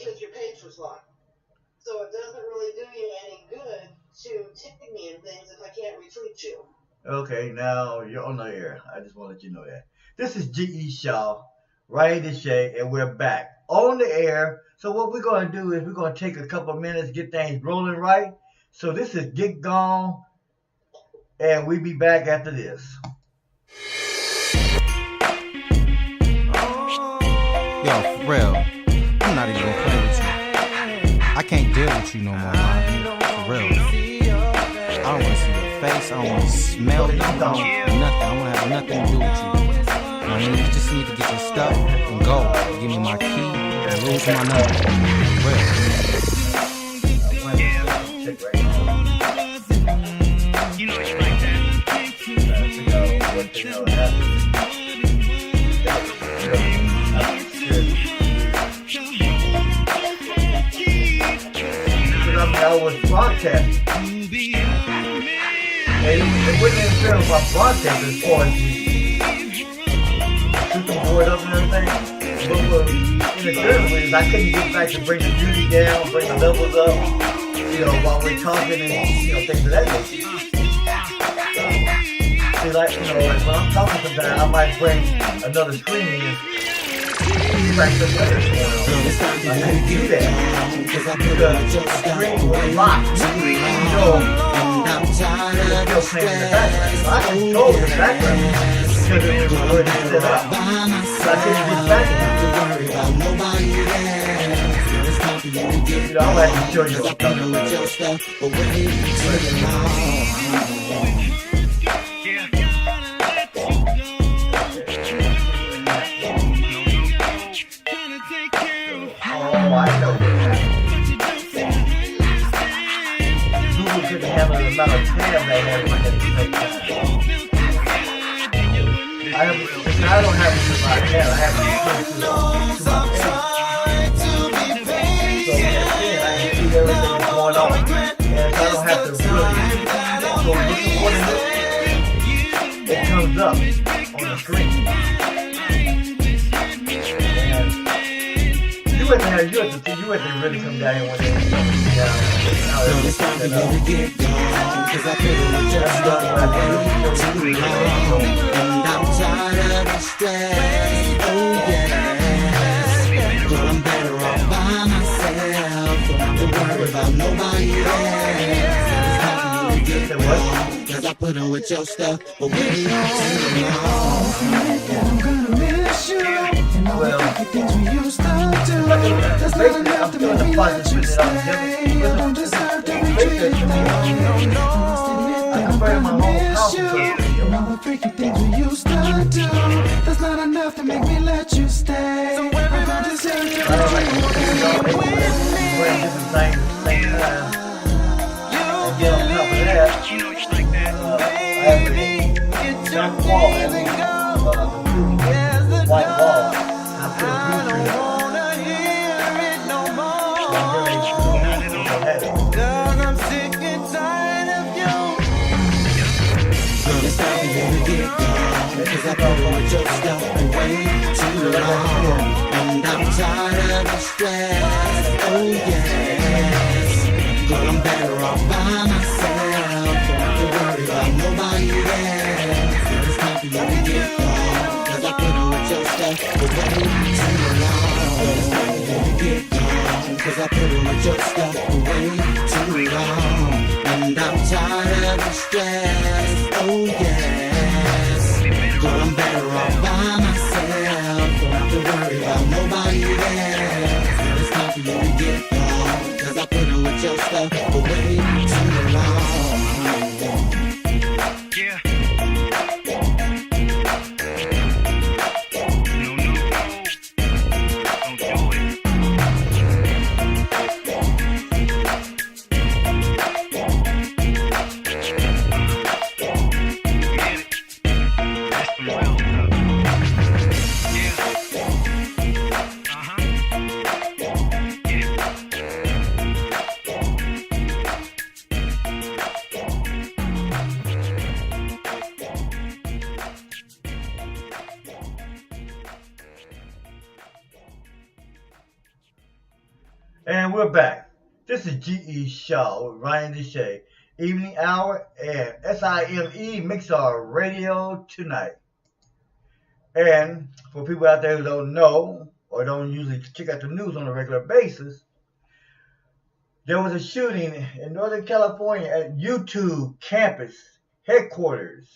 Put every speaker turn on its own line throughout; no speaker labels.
because your page was locked. So it doesn't really do you any good to tag me in things if I can't retweet you.
Okay, now you're on the air. I just want to let you know that. This is G.E. Shaw, Rhani D Chae, and we're back on the air. So what we're going to do is we're going to take a couple of minutes, get things rolling right. So this is Get Gone, and we'll be back after this.
Yo, for real, I'm not even gonna play with you. I can't deal with you no more, man. For real. I don't wanna see your face, I don't wanna smell you, I don't wanna have nothing to do with you. I mean, you just need to get your stuff and go. Give me my key and lose my number. For real.
You know you like
I was broadcasting. And it wouldn't interfere with my broadcasting as far as shoot the board up and everything. But in the good ways, I couldn't get back to bring the beauty down, bring the levels up, you know, while we're talking and, you know, things of that nature. See, like, you know, like when I'm talking sometimes, I might bring another screen in. Like the weather, you know, I had to do that because the screen was locked. So, still playing in the background. So I controlled the background because it was already set up. So I couldn't get back. You know, I'll have to show you what I'm talking about. Oh, I know Google couldn't handle the amount of tab they had when they take I don't have it to my tab. I have to to my page. So I can see everything that's going on. And I don't have to really go looking for it. It comes up on the screen. You have to really come down here one day and come down. So it's time to get gone, cause I could've just done too long. And I'm tired of the stress, oh yes. But I'm better off by myself, don't have to worry about nobody else. It's time to get gone, cause I put on with your stuff, but way too long. I'm gonna miss you. Well, things we used to do. That's not enough to make me let you stay. I don't deserve to be treated that way. I must admit that I'm gonna miss you. And all the freaky things we used to do. That's not enough to make me let you stay. So I don't deserve to be treated with me. Wearing different things at the same time. And get on top of that, I have a junk wall. I have a white wall. I don't wanna hear it no more. Cause I'm sick and tired of you. So it's time for you to get gone, cause I put with your stuff away too long. And I'm tired of the stress, oh yes. But I'm better off by myself, don't have to worry about nobody else. So it's time for you to get gone, cause I put with your stuff away too long. It's time for you to get gone, cause I put with your stuff away too long. And I'm tired of the stress, oh yes. But I'm better off by myself, don't have to worry about nobody else. It's time for you to get gone, cause I put with your stuff away too long.
Yeah.
And we're back. This is G.E. Shaw with Rhani D Chae, evening hour at Sime MIXLR Radio Tonight. And for people out there who don't know or don't usually check out the news on a regular basis, there was a shooting in Northern California at YouTube campus headquarters.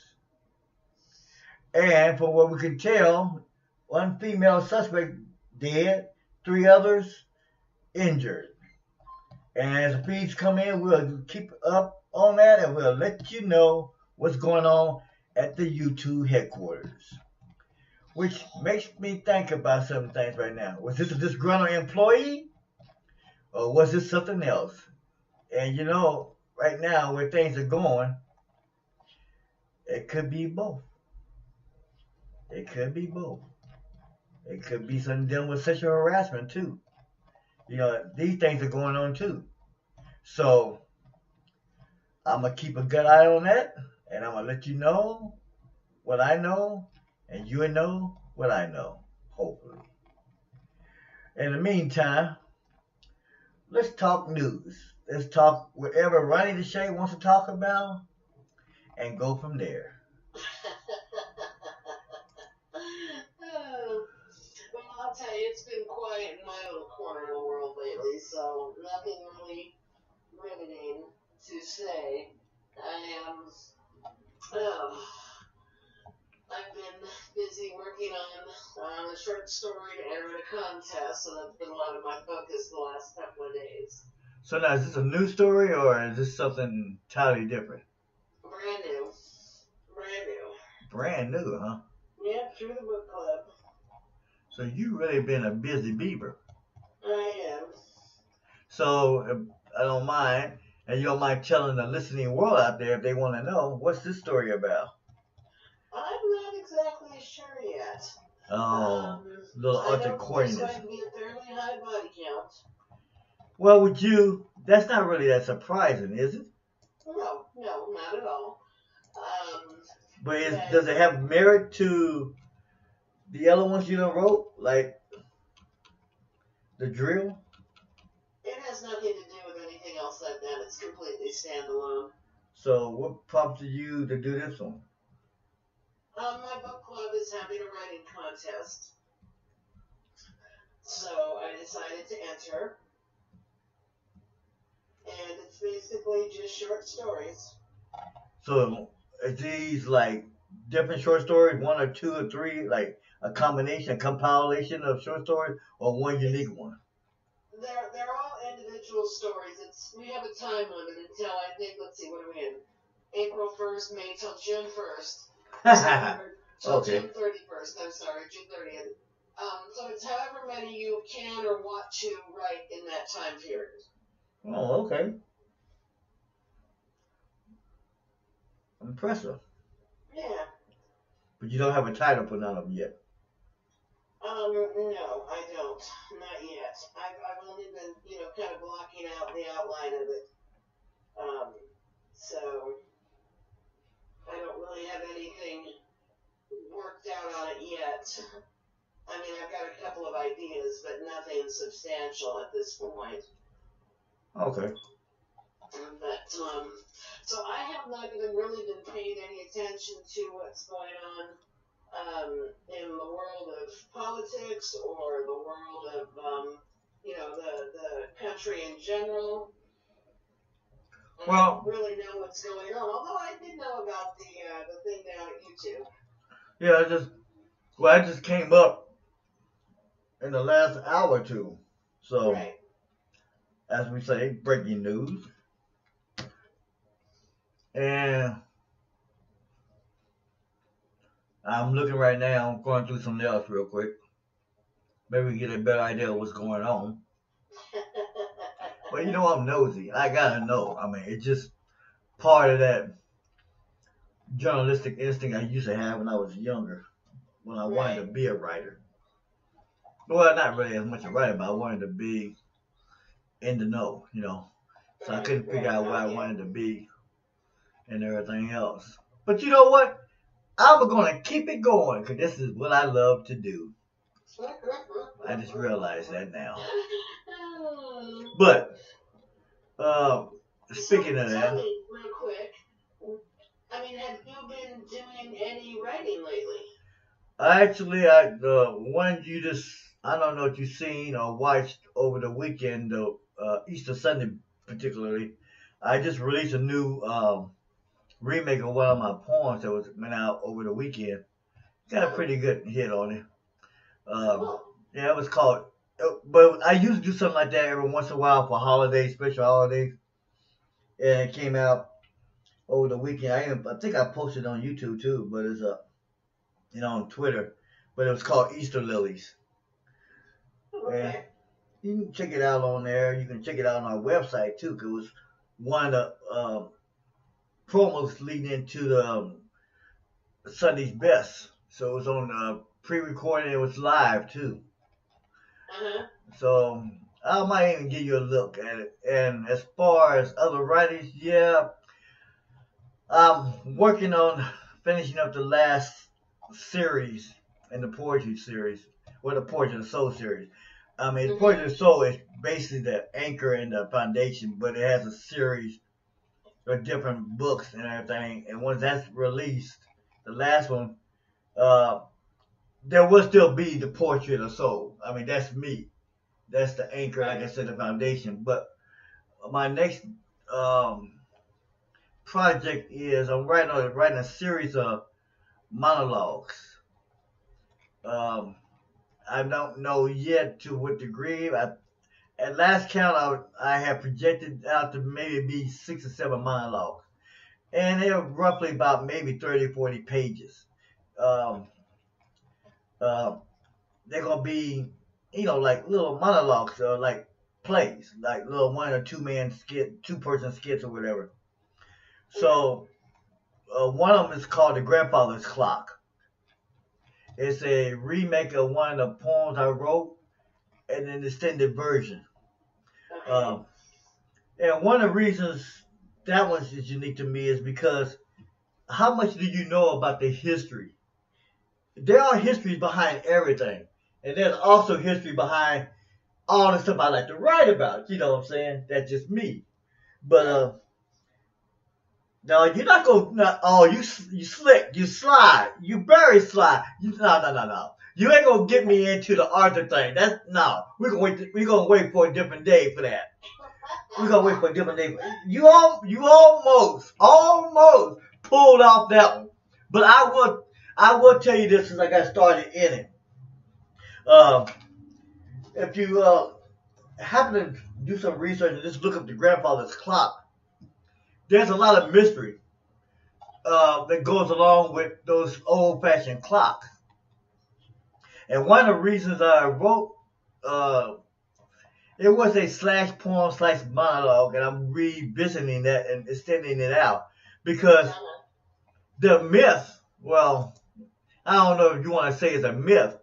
And from what we can tell, one female suspect dead, 3 others injured. And as the feeds come in, we'll keep up on that and we'll let you know what's going on at the YouTube headquarters. Which makes me think about some things right now. Was this a disgruntled employee? Or was this something else? And you know, right now where things are going, it could be both. It could be both. It could be something dealing with sexual harassment too. You know, these things are going on too. So, I'm going to keep a good eye on that, and I'm going to let you know what I know, and you will know what I know, hopefully. In the meantime, let's talk news. Let's talk whatever Rhani D Chae wants to talk about, and go from there.
Well, I'll tell you, it's been quiet in my little corner of the world lately, so nothing really riveting to say. I've been busy working on a short story to enter a contest, so that's been a lot of my focus the last couple of days.
So now, is this a new story, or is this something entirely different?
Brand new. Brand new.
Brand new, huh?
Yeah, through the book club.
So you really been a busy beaver.
I am.
So, if I don't mind, and you don't mind telling the listening world out there if they want to know, what's this story about?
I'm not exactly sure yet.
Oh, little Arthur Coyness.
I know it's going to be a fairly high body count.
Well, with you, that's not really that surprising, is it?
No, not at all.
But does it have merit to the other ones you done wrote, like The Drill?
It has nothing to do with anything else I've done. It's completely standalone.
So what prompted you to do this one?
My book club is having a writing contest. So I decided to enter. And it's basically just short stories.
So are these like different short stories, 1 or 2 or 3, like a combination, a compilation of short stories, or one unique one?
They're all individual stories. We have a time limit until I think, let's see, what are we in? April 1st, May till June 1st. Till
Okay.
June 31st. I'm sorry, June 30th. So it's however many you can or want to write in that time period.
Oh, okay. Impressive.
Yeah.
But you don't have a title for none of them yet.
No, I don't. Not yet. I've only been, kind of blocking out the outline of it. So I don't really have anything worked out on it yet. I mean, I've got a couple of ideas, but nothing substantial at this point.
Okay.
But, so I have not even really been paying any attention to what's going on in the world of politics or the world of, the country in general.
Well,
I don't really know what's going on, although I did know about the thing down at YouTube.
Yeah, I just came up in the last hour or two. So,
Right.
as we say, breaking news. And I'm looking right now, I'm going through something else real quick. Maybe we get a better idea of what's going on. But I'm nosy. I gotta know. I mean, it's just part of that journalistic instinct I used to have when I was younger, when I wanted to be a writer. Well, not really as much a writer, but I wanted to be in the know, So I couldn't figure out what I wanted to be and everything else. But you know what? I'm going to keep it going because this is what I love to do. I just realized that now. But
So
speaking of
tell
that,
me real quick. I mean, have you been doing any writing lately?
actually, the one you just, I don't know if you've seen or watched over the weekend, the Easter Sunday particularly. I just released a new remake of one of my poems that went out over the weekend. Got a pretty good hit on it.
Cool.
Yeah, it was called. But I used to do something like that every once in a while for holidays, special holidays, and it came out over the weekend. I think I posted it on YouTube too, but it's on Twitter. But it was called Easter Lilies, and
Okay.
you can check it out on there. You can check it out on our website too, because it was one of the promos leading into the Sunday's Best. So it was on pre-recorded. It was live too.
Uh-huh.
So I might even give you a look at it. And as far as other writers, yeah, I'm working on finishing up the last series in the poetry series, or the Poetry of the Soul series. I mean, the Poetry of the Soul is basically the anchor and the foundation, but it has a series of different books and everything. And once that's released, the last one, there will still be the Poetry of the Soul. I mean, that's me. That's the anchor, like I said, the foundation. But my next project is I'm writing a series of monologues. I don't know yet to what degree. At last count, I have projected out to maybe be 6 or 7 monologues. And they're roughly about maybe 30 or 40 pages. They're going to be, like little monologues or like plays, like little 1 or 2 man skit, 2-person skits or whatever. So one of them is called The Grandfather's Clock. It's a remake of one of the poems I wrote in an extended version.
Okay.
And one of the reasons that one is unique to me is because how much do you know about the history? There are histories behind everything. And there's also history behind all the stuff I like to write about. You know what I'm saying? That's just me. But no, you're not gonna. Oh, you slick, you slide, you very slide. No. You ain't gonna get me into the Arthur thing. That's no. We're gonna wait for a different day for that. We're gonna wait for a different day. You almost pulled off that one. But I will tell you this since I got started in it. If you happen to do some research and just look up The Grandfather's Clock, there's a lot of mystery that goes along with those old-fashioned clocks. And one of the reasons I wrote, it was a /poem/monologue, and I'm revisiting that and extending it out. Because the myth, well, I don't know if you want to say it's a myth,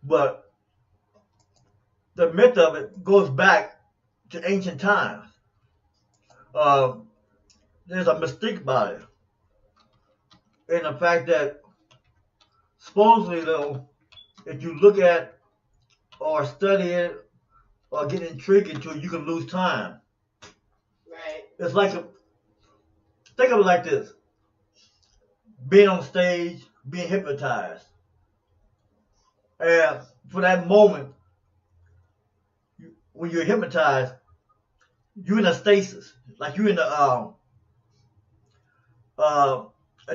but the myth of it goes back to ancient times. There's a mystique about it. And the fact that supposedly, though, if you look at or study it or get intrigued into it, you can lose time.
Right.
It's like think of it like this. Being on stage, being hypnotized. And for that moment, when you're hypnotized, you're in a stasis. Like you're in a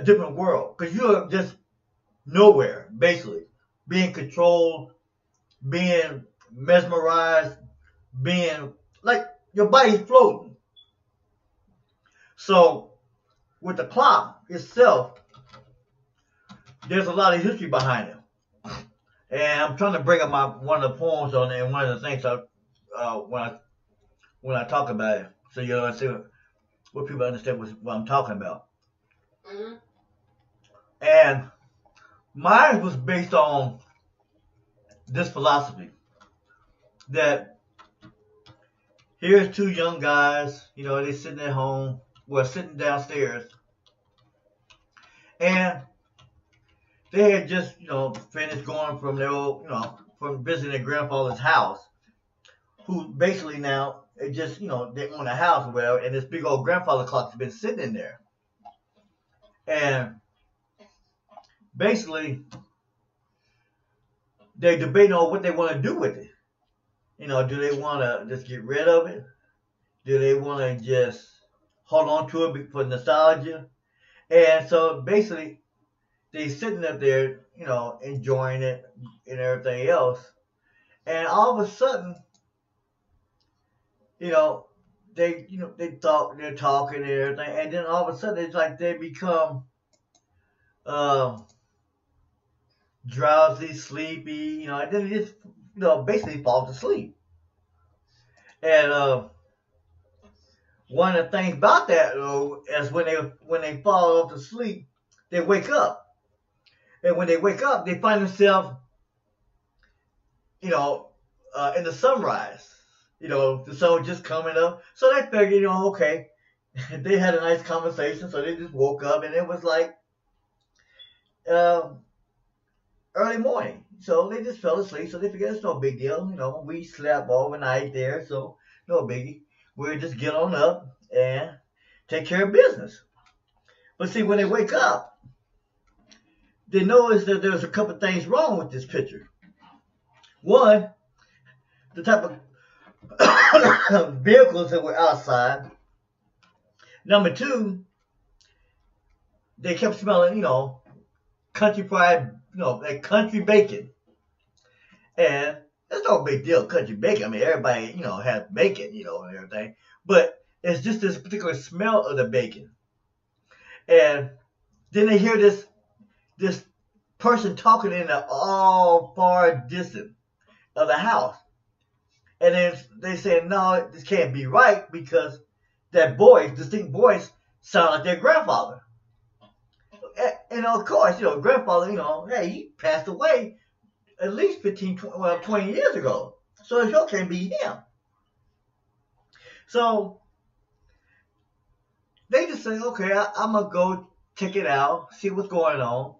different world. Because you're just nowhere, basically. Being controlled, being mesmerized, being like your body's floating. So with the clock itself, there's a lot of history behind it. And I'm trying to bring up one of the poems on it, and one of the things when I talk about it, so you understand what people understand what I'm talking about.
Mm-hmm.
And mine was based on this philosophy that here's 2 young guys, they're sitting at home, sitting downstairs, and they had just, finished going from their old, from visiting their grandfather's house. who basically now it just they own a house or whatever, and this big old grandfather clock has been sitting in there, and basically they're debating on what they want to do with it. Do they want to just get rid of it? Do they want to just hold on to it for nostalgia? And so basically they're sitting up there, enjoying it and everything else, and all of a sudden, they're talking and everything, and then all of a sudden it's like they become drowsy, sleepy, and then they just basically fall to sleep. And one of the things about that though is when they fall off to sleep, they wake up, and when they wake up, they find themselves in the sunrise. The sun was just coming up. So they figured, okay, they had a nice conversation, so they just woke up, and it was like early morning. So they just fell asleep, so they figured it's no big deal. We slept overnight there, so no biggie. We'll just get on up and take care of business. But see, when they wake up, they notice that there's a couple things wrong with this picture. One, the type of vehicles that were outside. Number two, they kept smelling, country fried, like country bacon. And that's no big deal, country bacon. I mean, everybody, has bacon, and everything. But it's just this particular smell of the bacon. And then they hear this person talking in the all far distance of the house. And then they say, no, this can't be right because that distinct voice, sound like their grandfather. And of course, grandfather, hey, he passed away at least 20 years ago. So it sure can't be him. So they just say, okay, I'm going to go check it out, see what's going on,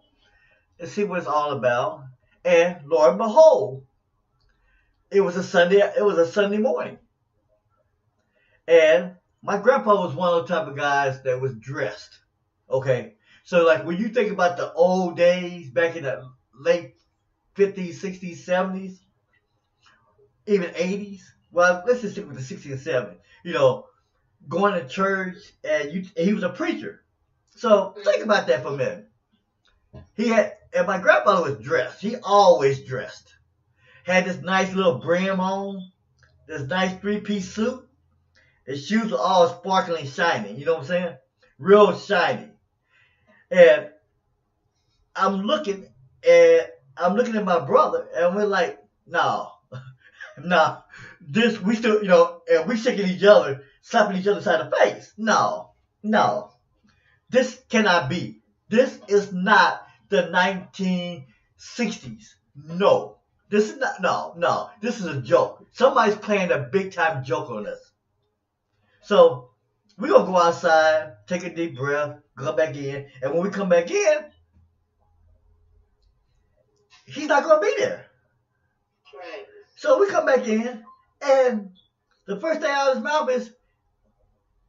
and see what it's all about. And lo and behold, it was a Sunday morning. And my grandpa was one of the type of guys that was dressed. Okay. So like when you think about the old days back in the late 50s, 60s, 70s, even 80s. Well, let's just stick with the 60s and 70s. Going to church, and he was a preacher. So think about that for a minute. And my grandfather was dressed. He always dressed. Had this nice little brim on, this nice 3-piece suit. His shoes were all sparkling shiny. You know what I'm saying? Real shiny. And I'm looking at my brother, and we're like, no. We still, and we shaking each other, slapping each other side of the face. No. This cannot be. This is not the 1960s. No. This is not, no. This is a joke. Somebody's playing a big time joke on us. So we're going to go outside, take a deep breath, go back in. And when we come back in, he's not going to be there.
Right.
So we come back in, and the first thing out of his mouth is,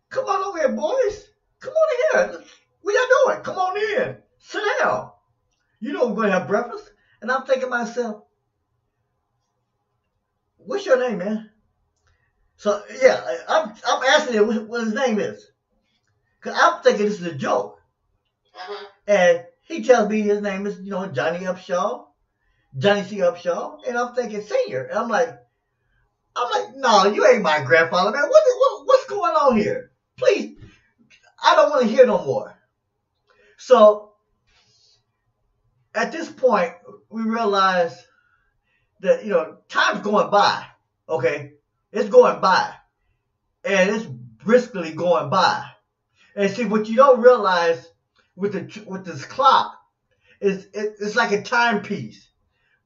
come on over here, boys. Come on in here. What y'all doing? Come on in. Sit down. We're going to have breakfast. And I'm thinking to myself, what's your name, man? So, yeah, I'm asking him what his name is. Because I'm thinking this is a joke.
Uh-huh.
And he tells me his name is, Johnny C. Upshaw. And I'm thinking senior. And I'm like, no, you ain't my grandfather, man. What's going on here? Please, I don't want to hear no more. So, at this point, we realize that, time's going by, okay? It's going by. And it's briskly going by. And see, what you don't realize with this clock is it's like a timepiece,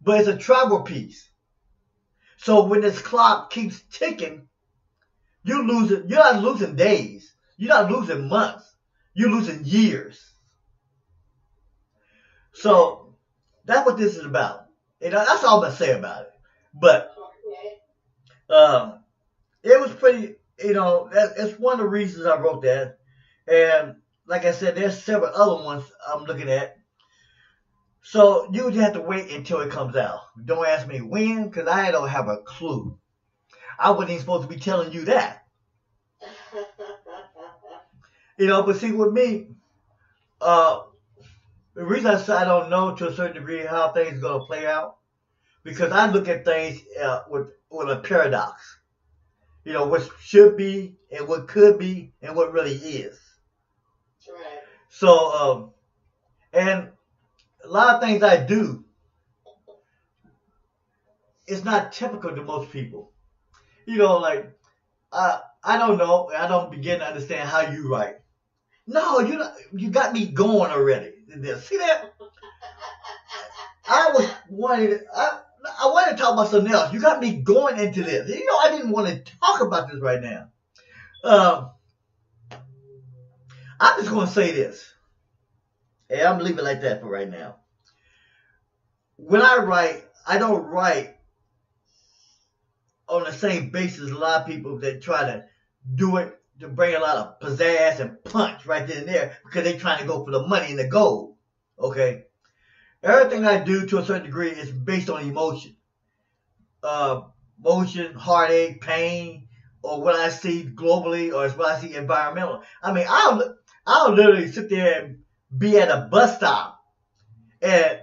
but it's a travel piece. So when this clock keeps ticking, you're not losing days. You're not losing months. You're losing years. So that's what this is about. That's all I'm going to say about it. But It was pretty, it's one of the reasons I wrote that. And like I said, there's several other ones I'm looking at. So you just have to wait until it comes out. Don't ask me when, because I don't have a clue. I wasn't even supposed to be telling you that. But see, with me, the reason I say I don't know to a certain degree how things are going to play out, because I look at things with a paradox. What should be and what could be and what really is.
Right.
So, and a lot of things I do, it's not typical to most people. Like, I don't know. I don't begin to understand how you write. No, you got me going already. See that? I wanted to talk about something else. You got me going into this. I didn't want to talk about this right now. I'm just going to say this. And I'm leaving it like that for right now. When I write, I don't write on the same basis as a lot of people that try to do it to bring a lot of pizzazz and punch right then and there because they're trying to go for the money and the gold. Okay? Everything I do to a certain degree is based on emotion. Motion, heartache, pain, or what I see globally or what I see environmental. I mean, I'll literally sit there and be at a bus stop and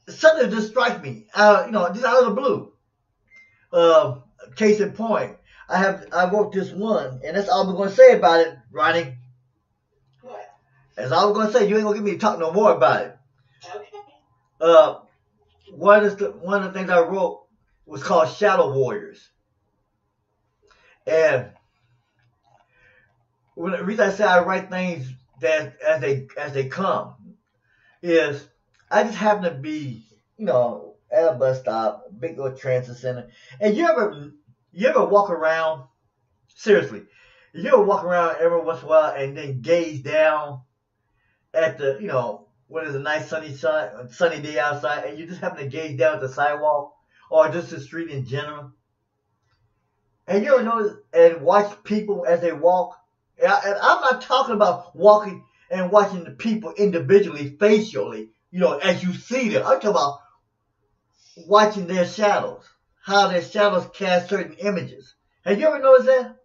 something just strikes me, just out of the blue. Case in point, I wrote this one, and that's all I'm going to say about it, Rhani.
What?
That's all I'm going to say. You ain't going to get me to talk no more about it.
Okay.
One of the things I wrote was called Shadow Warriors. And the reason I say I write things that as they come is I just happen to be, at a bus stop, a big old transit center. And you ever walk around, seriously, you ever walk around every once in a while and then gaze down at the, when it's a nice sunny day outside, and you just happen to gaze down at the sidewalk or just the street in general? And you ever notice and watch people as they walk? And I'm not talking about walking and watching the people individually, facially, as you see them. I'm talking about watching their shadows, how their shadows cast certain images. Have you ever noticed that?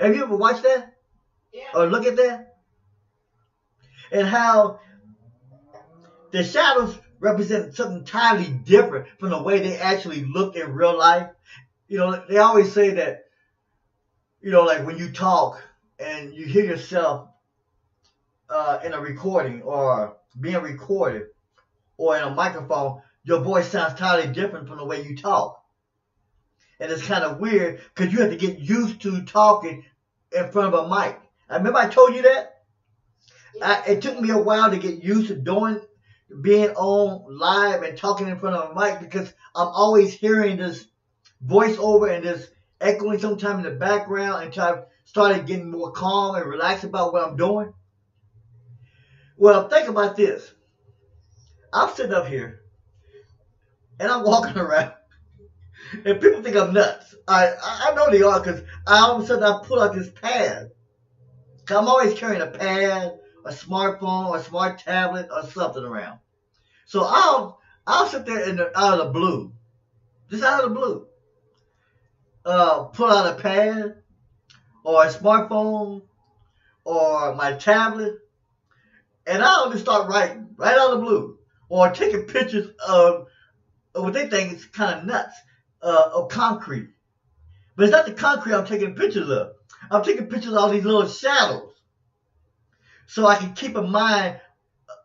Have you ever watched that?
Yeah.
Or look at that? And how the shadows represent something entirely different from the way they actually look in real life. They always say that, like when you talk and you hear yourself in a recording or being recorded or in a microphone, your voice sounds entirely different from the way you talk. And it's kind of weird because you have to get used to talking in front of a mic. I remember I told you that? It took me a while to get used to being on live and talking in front of a mic because I'm always hearing this voiceover and this echoing sometime in the background until I started getting more calm and relaxed about what I'm doing. Well, think about this. I'm sitting up here and I'm walking around and people think I'm nuts. I know they are because all of a sudden I pull out this pad. I'm always carrying a pad, a smartphone, a smart tablet, or something around. So I'll sit there out of the blue, just out of the blue, pull out a pad or a smartphone or my tablet, and I'll just start writing right out of the blue, or taking pictures of what they think is kind of nuts, of concrete. But it's not the concrete I'm taking pictures of. I'm taking pictures of all these little shadows, so I can keep in mind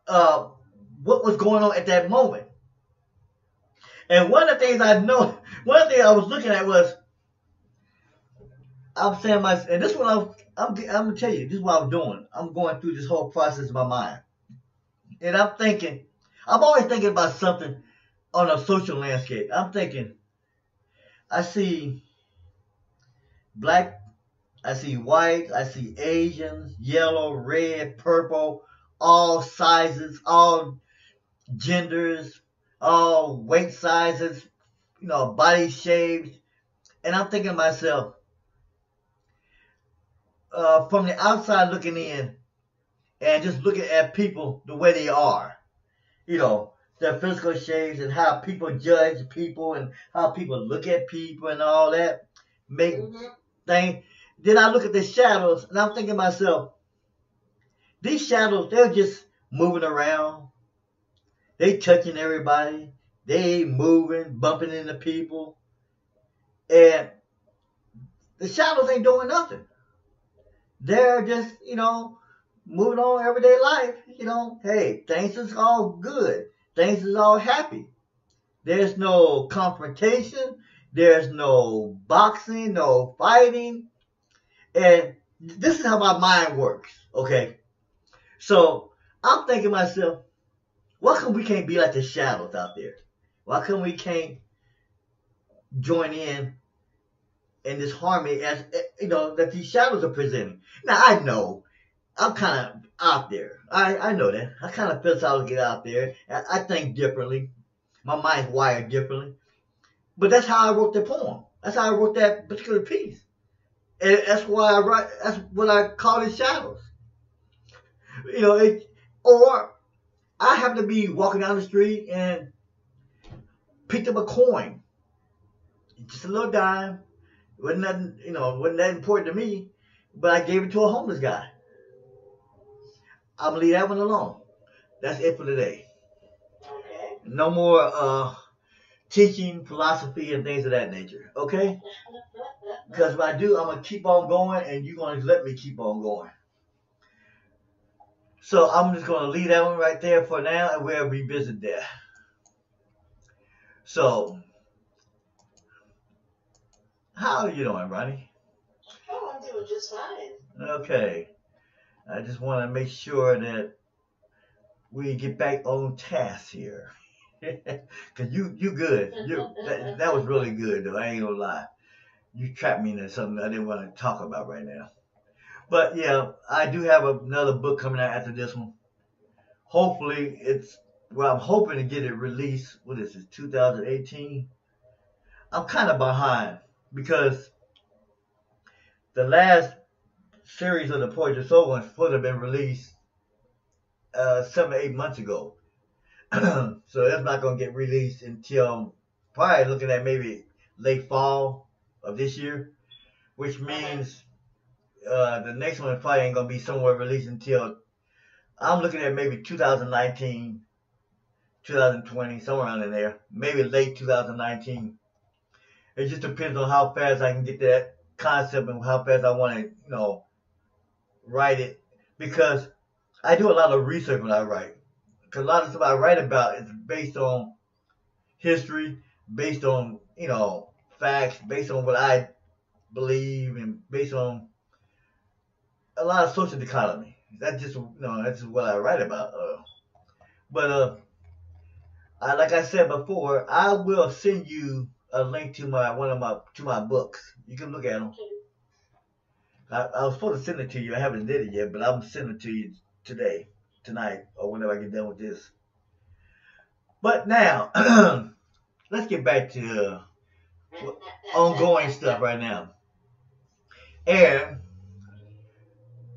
what was going on at that moment. And one of the things I was looking at was, I'm saying and this is what I'm gonna tell you, this is what I'm doing. I'm going through this whole process in my mind. And I'm always thinking about something on a social landscape. I'm thinking, I see black, I see white, I see Asians, yellow, red, purple, all sizes, all genders, all weight sizes, body shaved, and I'm thinking to myself, from the outside looking in, and just looking at people the way they are, their physical shapes and how people judge people and how people look at people and all that, make things. Then I look at the shadows, and I'm thinking to myself, these shadows, they're just moving around. They touching everybody. They moving, bumping into people. And the shadows ain't doing nothing. They're just, moving on everyday life. Hey, things is all good. Things is all happy. There's no confrontation. There's no boxing, no fighting. And this is how my mind works, okay? So I'm thinking to myself, why come we can't be like the shadows out there? Why come we can't join in this harmony as, that these shadows are presenting? Now, I know I'm kind of out there. I know that. I kind of philosophically get out there. I think differently. My mind's wired differently. But that's how I wrote the poem. That's how I wrote that particular piece. And that's why I write. That's what I call it, shadows. Or I happen to be walking down the street and picked up a coin, just a little dime. Wasn't nothing, wasn't that important to me. But I gave it to a homeless guy. I'm gonna leave that one alone. That's it for today.
Okay.
No more teaching philosophy and things of that nature. Okay? Because if I do, I'm gonna keep on going, and you're gonna let me keep on going. So I'm just gonna leave that one right there for now, and we'll revisit that. So, how are you doing, Rhani?
Oh, I'm doing just fine.
Okay. I just want to make sure that we get back on task here. Because you good. That was really good, though. I ain't gonna lie. You trapped me into something I didn't want to talk about right now. But, yeah, I do have another book coming out after this one. Hopefully, I'm hoping to get it released. What is this, 2018? I'm kind of behind because the last series of the Poetry Soul was supposed to have been released 7 or 8 months ago. So that's not going to get released until probably looking at maybe late fall of this year, which means the next one probably ain't going to be somewhere released until, I'm looking at maybe 2019, 2020, somewhere around in there, maybe late 2019. It just depends on how fast I can get that concept and how fast I want to, write it, because I do a lot of research when I write. Because a lot of stuff I write about is based on history, based on, facts, based on what I believe, and based on a lot of social dichotomy. That's just what I write about. But like I said before, I will send you a link to my books. You can look at them. I was supposed to send it to you. I haven't did it yet, but I'm sending it to you tonight, or whenever I get done with this. But now, let's get back to ongoing stuff right now. And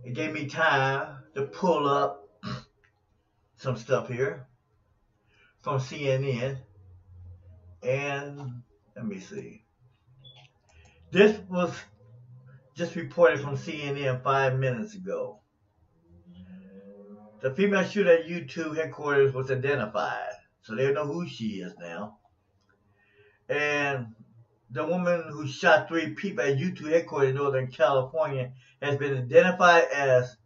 it gave me time to pull up some stuff here from CNN. And let me see. This was just reported from CNN 5 minutes ago. The female shooter at U2 headquarters was identified, so they know who she is now. And the woman who shot 3 people at U2 headquarters in Northern California has been identified as,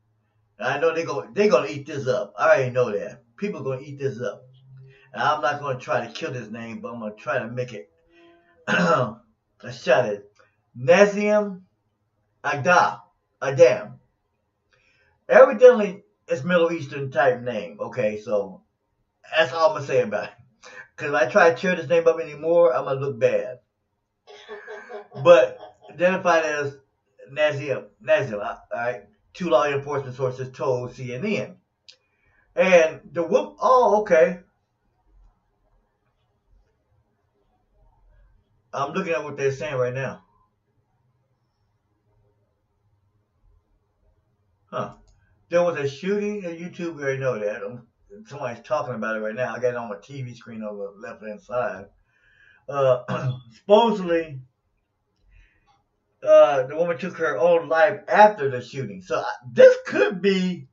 I know they're gonna eat this up. I already know that. People are gonna eat this up. And I'm not gonna try to kill this name, but I'm gonna try to make it a shot at Nazim Adam. Evidently, it's Middle Eastern type name. Okay, so that's all I'm gonna say about it. Because if I try to tear this name up anymore, I'm gonna look bad. But identified as Nazim, all right. 2 law enforcement sources told CNN. And the okay. I'm looking at what they're saying right now. Huh. There was a shooting at YouTube. We already know that. Somebody's talking about it right now. I got it on my TV screen on the left-hand side. Supposedly, the woman took her own life after the shooting. So this could be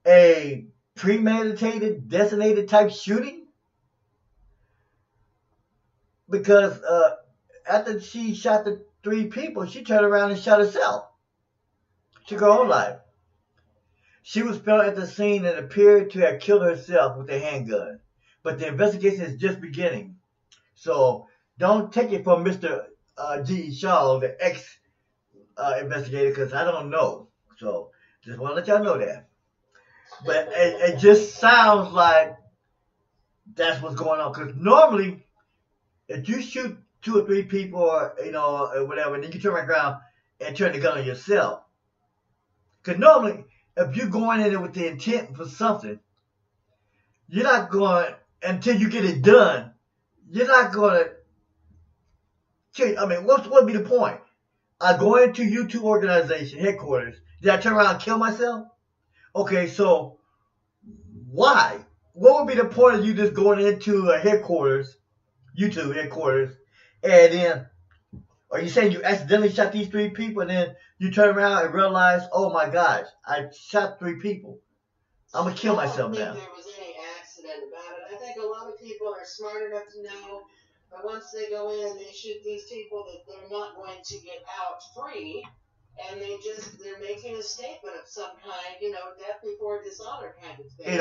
a premeditated, designated type shooting. Because after she shot the 3 people, she turned around and shot herself. Took her own life. She was found at the scene and appeared to have killed herself with a handgun. But the investigation is just beginning. So don't take it from Mr. D Chae, the ex-investigator, because I don't know. So just want to let y'all know that. But it just sounds like that's what's going on. Because normally, if you shoot 2 or 3 people or, or whatever, and then you turn around and turn the gun on yourself. Because normally, if you're going in there with the intent for something, you're not going, until you get it done, you're not going to change. I mean, what would be the point? I go into YouTube organization headquarters. Did I turn around and kill myself? Okay, so why? What would be the point of you just going into a headquarters, YouTube headquarters, and then, are you saying you accidentally shot these 3 people and then you turn around and realize, oh my gosh, I shot 3 people. I'm going to kill myself now.
I don't think there was any accident about it. I think a lot of people are smart enough to know that once they go in and they shoot these people that they're not going to get out free. And they're making a statement of some kind, death before dishonor kind of thing.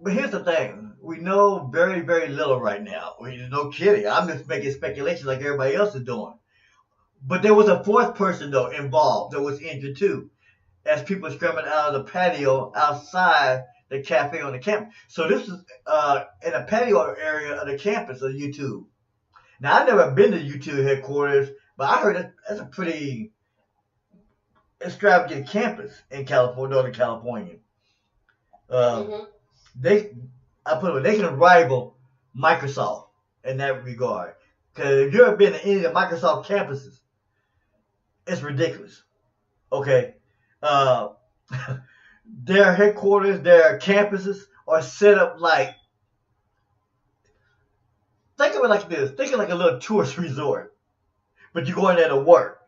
But here's the thing. We know very, very little right now. No kidding. I'm just making speculation like everybody else is doing. But there was a 4th person, though, involved that was injured, too, as people scrambled out of the patio outside the cafe on the campus. So this is in a patio area of the campus of YouTube. Now, I've never been to YouTube headquarters, but I heard that's a pretty extravagant campus in California, Northern California. They can rival Microsoft in that regard. Because if you've ever been to any of the Microsoft campuses, it's ridiculous. Okay, their headquarters, their campuses are set up like. Think of it like this. Think of it like a little tourist resort, but you go in there to work.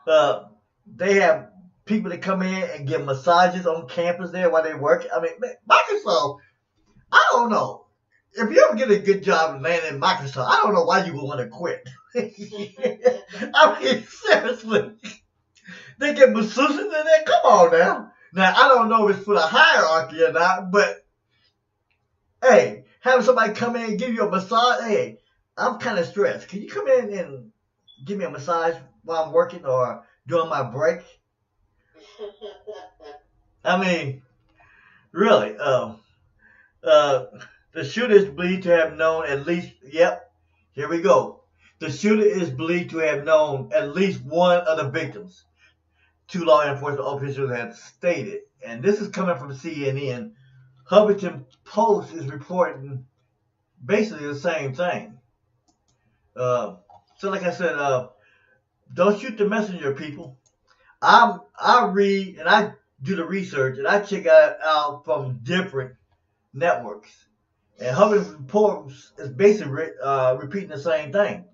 They have people that come in and get massages on campus there while they work. I mean, Microsoft, I don't know. If you ever get a good job landing in Microsoft, I don't know why you would want to quit. I mean, seriously. They get masseuses in there? Come on now. Now, I don't know if it's for the hierarchy or not, but, hey, having somebody come in and give you a massage, hey, I'm kind of stressed. Can you come in and give me a massage while I'm working or during my break? I mean, really, the shooter is believed to have known at least, here we go. The shooter is believed to have known at least one of the victims, 2 law enforcement officials have stated. And this is coming from CNN. Huffington Post is reporting basically the same thing. So like I said, don't shoot the messenger, people. I read and I do the research and I check out from different networks. And Huffington Post is basically repeating the same thing.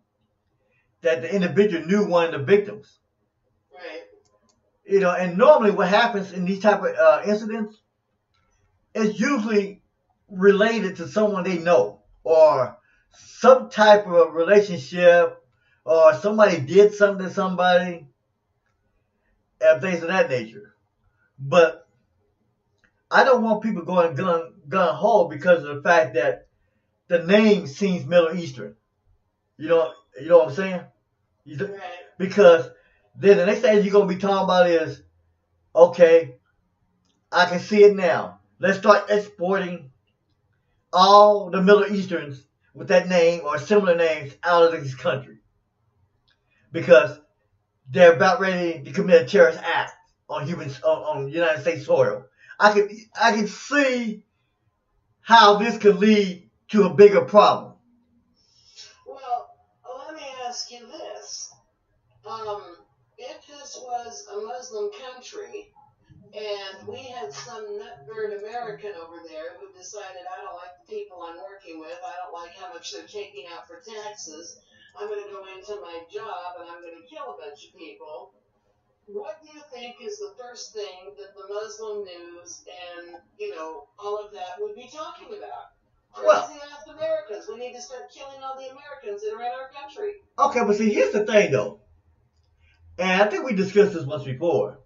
That the individual knew one of the victims.
Right.
And normally what happens in these type of incidents is usually related to someone they know or some type of relationship or somebody did something to somebody and things of that nature. But I don't want people going gun ho because of the fact that the name seems Middle Eastern. You know what I'm saying?
Right.
Because then the next thing you're going to be talking about is, okay, I can see it now. Let's start exporting all the Middle Easterns with that name or similar names out of this country. Because they're about ready to commit a terrorist act on United States soil. I can see how this could lead to a bigger problem.
ask you this. If this was a Muslim country, and we had some nutbird American over there who decided, I don't like the people I'm working with, I don't like how much they're taking out for taxes, I'm going to go into my job and I'm going to kill a bunch of people, what do you think is the first thing that the Muslim news and, all of that would be talking about? Crazy ass Americans. We need to start killing all the Americans that are in our country.
Okay, but see, here's the thing, though. And I think we discussed this once before.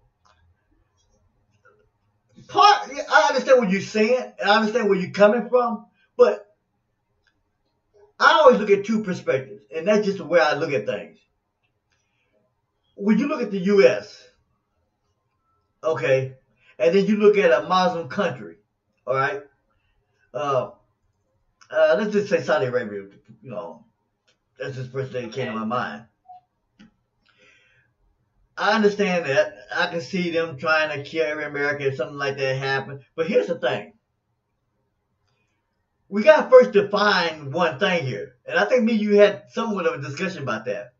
I understand what you're saying, and I understand where you're coming from, but I always look at two perspectives, and that's just the way I look at things. When you look at the U.S., okay, and then you look at a Muslim country, all right, let's just say Saudi Arabia, that's the first thing that came to my mind. I understand that. I can see them trying to kill every American if something like that happened. But here's the thing. We got to first define one thing here. And I think me and you had somewhat of a discussion about that.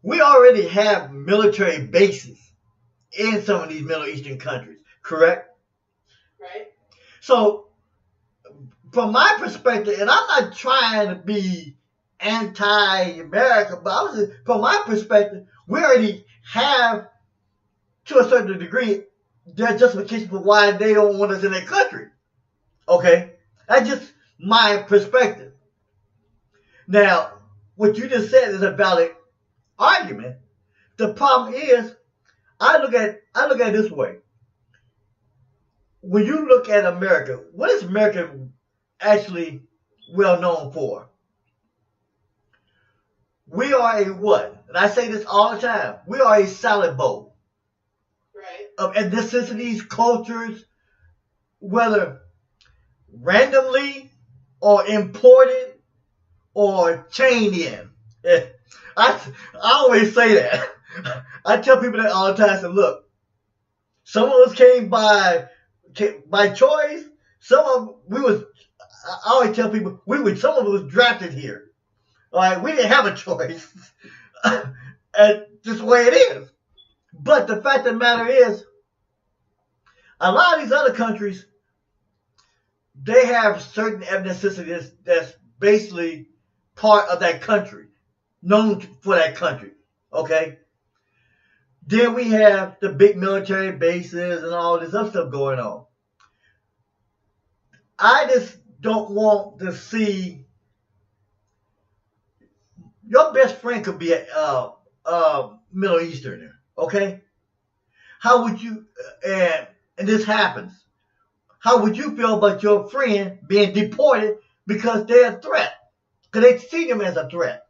We already have military bases in some of these Middle Eastern countries, correct?
Right.
So, from my perspective, and I'm not trying to be anti-America, but from my perspective, we already have, to a certain degree, their justification for why they don't want us in their country. Okay? That's just my perspective. Now, what you just said is a valid argument. The problem is, I look at it this way. When you look at America, what is America actually well known for? We are a what? And I say this all the time. We are a salad bowl.
Right.
Of ethnicities, cultures, whether randomly or imported or chained in. I always say that. I tell people that all the time. I say, look, some of us came by choice. I always tell people some of us was drafted here. All right, we didn't have a choice. And just the way it is. But the fact of the matter is, a lot of these other countries, they have certain ethnicities that's basically part of that country, known for that country. Okay? Then we have the big military bases and all this other stuff going on. I just don't want to see. Your best friend could be a Middle Easterner, okay? How would you, and this happens, how would you feel about your friend being deported because they're a threat? Because they see them as a threat.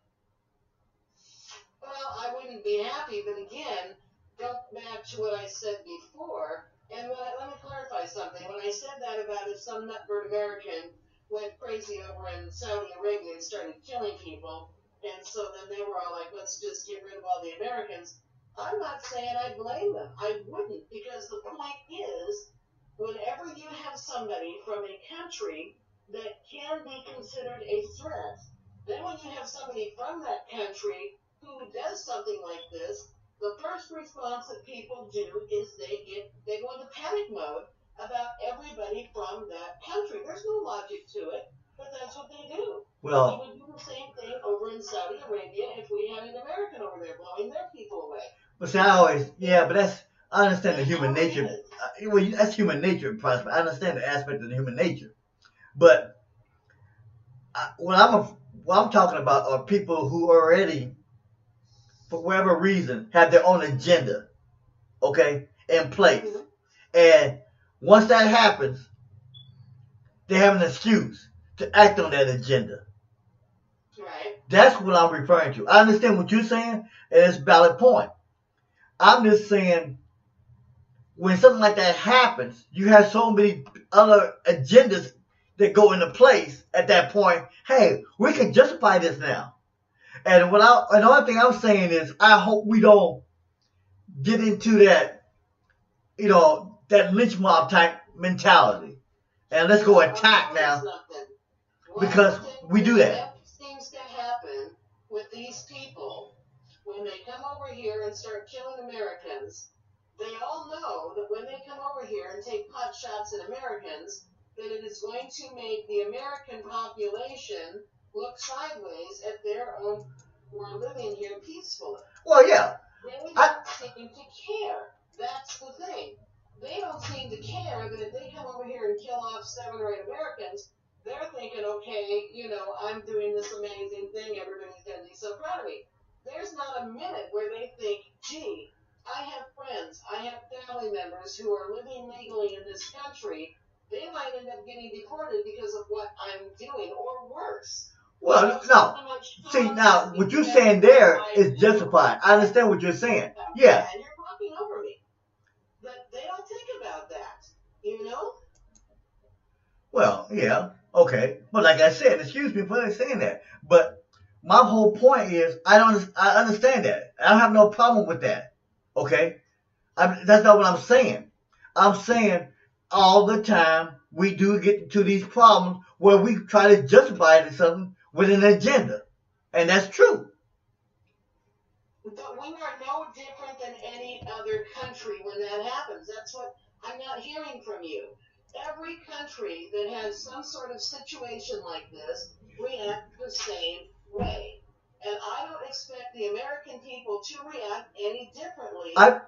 Well, I wouldn't be happy, but again, go back to what I said before, and let me clarify something. When I said that about if some nutbird American went crazy over in Saudi Arabia and started killing people, and so then they were all like, let's just get rid of all the Americans. I'm not saying I blame them. I wouldn't, because the point is, whenever you have somebody from a country that can be considered a threat, then when you have somebody from that country who does something like this, the first response that people do is they go into panic mode about everybody from that country. There's no logic to it, but that's what they do.
Well,
we would do the same thing over in Saudi Arabia if we had an American over there blowing their people away.
but see, I understand the human nature. Well, that's human nature, I understand the aspect of the human nature. But what I'm talking about are people who already, for whatever reason, have their own agenda, okay, in place. Mm-hmm. And once that happens, they have an excuse to act on that agenda.
Right.
That's what I'm referring to. I understand what you're saying, and it's a valid point. I'm just saying, when something like that happens, you have so many other agendas that go into place at that point. Hey, we can justify this now. And the only thing I'm saying is, I hope we don't get into that, that lynch mob type mentality. And let's go attack now. Because we do that.
Seems to happen with these people, when they come over here and start killing Americans, they all know that when they come over here and take pot shots at Americans, that it is going to make the American population look sideways at their own who are living here peacefully.
Well, yeah.
They don't seem to care. That's the thing. They don't seem to care that if they come over here and kill off 7 or 8 Americans, they're thinking, okay, I'm doing this amazing thing. Everybody's going to be so proud of me. There's not a minute where they think, gee, I have friends, I have family members who are living legally in this country. They might end up getting deported because of what I'm doing, or worse.
Well, no. See, now, what you're saying there is justified. I understand what you're saying. Yeah.
And you're talking over me. But they don't think about that,
Well, yeah. Okay. But like I said, excuse me for saying that. But my whole point is, I understand that. I don't have no problem with that. Okay? That's not what I'm saying. I'm saying all the time we do get to these problems where we try to justify it as something with an agenda. And that's true.
But we are no different than any other country when that happens. That's what I'm not hearing from you. Every country that has some sort of situation like this react the same way. And I don't expect the American people to react any differently than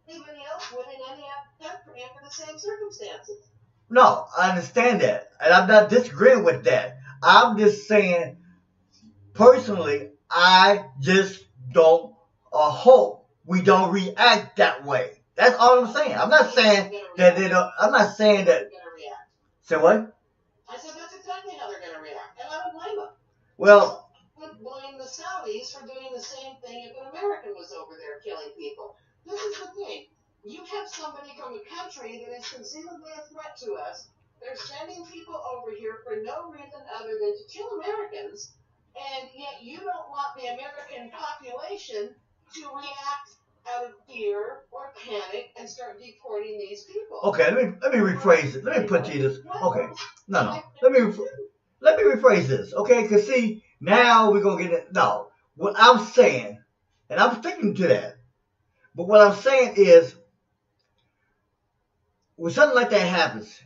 anybody else would in any other country under the same circumstances.
No, I understand that. And I'm not disagreeing with that. I'm just saying, personally, I just don't hope we don't react that way. That's all I'm saying. I'm not saying that they don't. I'm not saying that. Say what?
I said that's exactly how they're going to react, and I don't blame them.
Well,
I would blame the Saudis for doing the same thing if an American was over there killing people. This is the thing. You have somebody from a country that is conceivably a threat to us. They're sending people over here for no reason other than to kill Americans, and yet you don't want the American population to react out of fear or panic and start deporting these people.
Okay, let me rephrase it. Let me put to you this. Okay, no. Let me rephrase this. Okay, because see, now we're gonna get it. No, what I'm saying, and I'm sticking to that. But what I'm saying is, when something like that happens,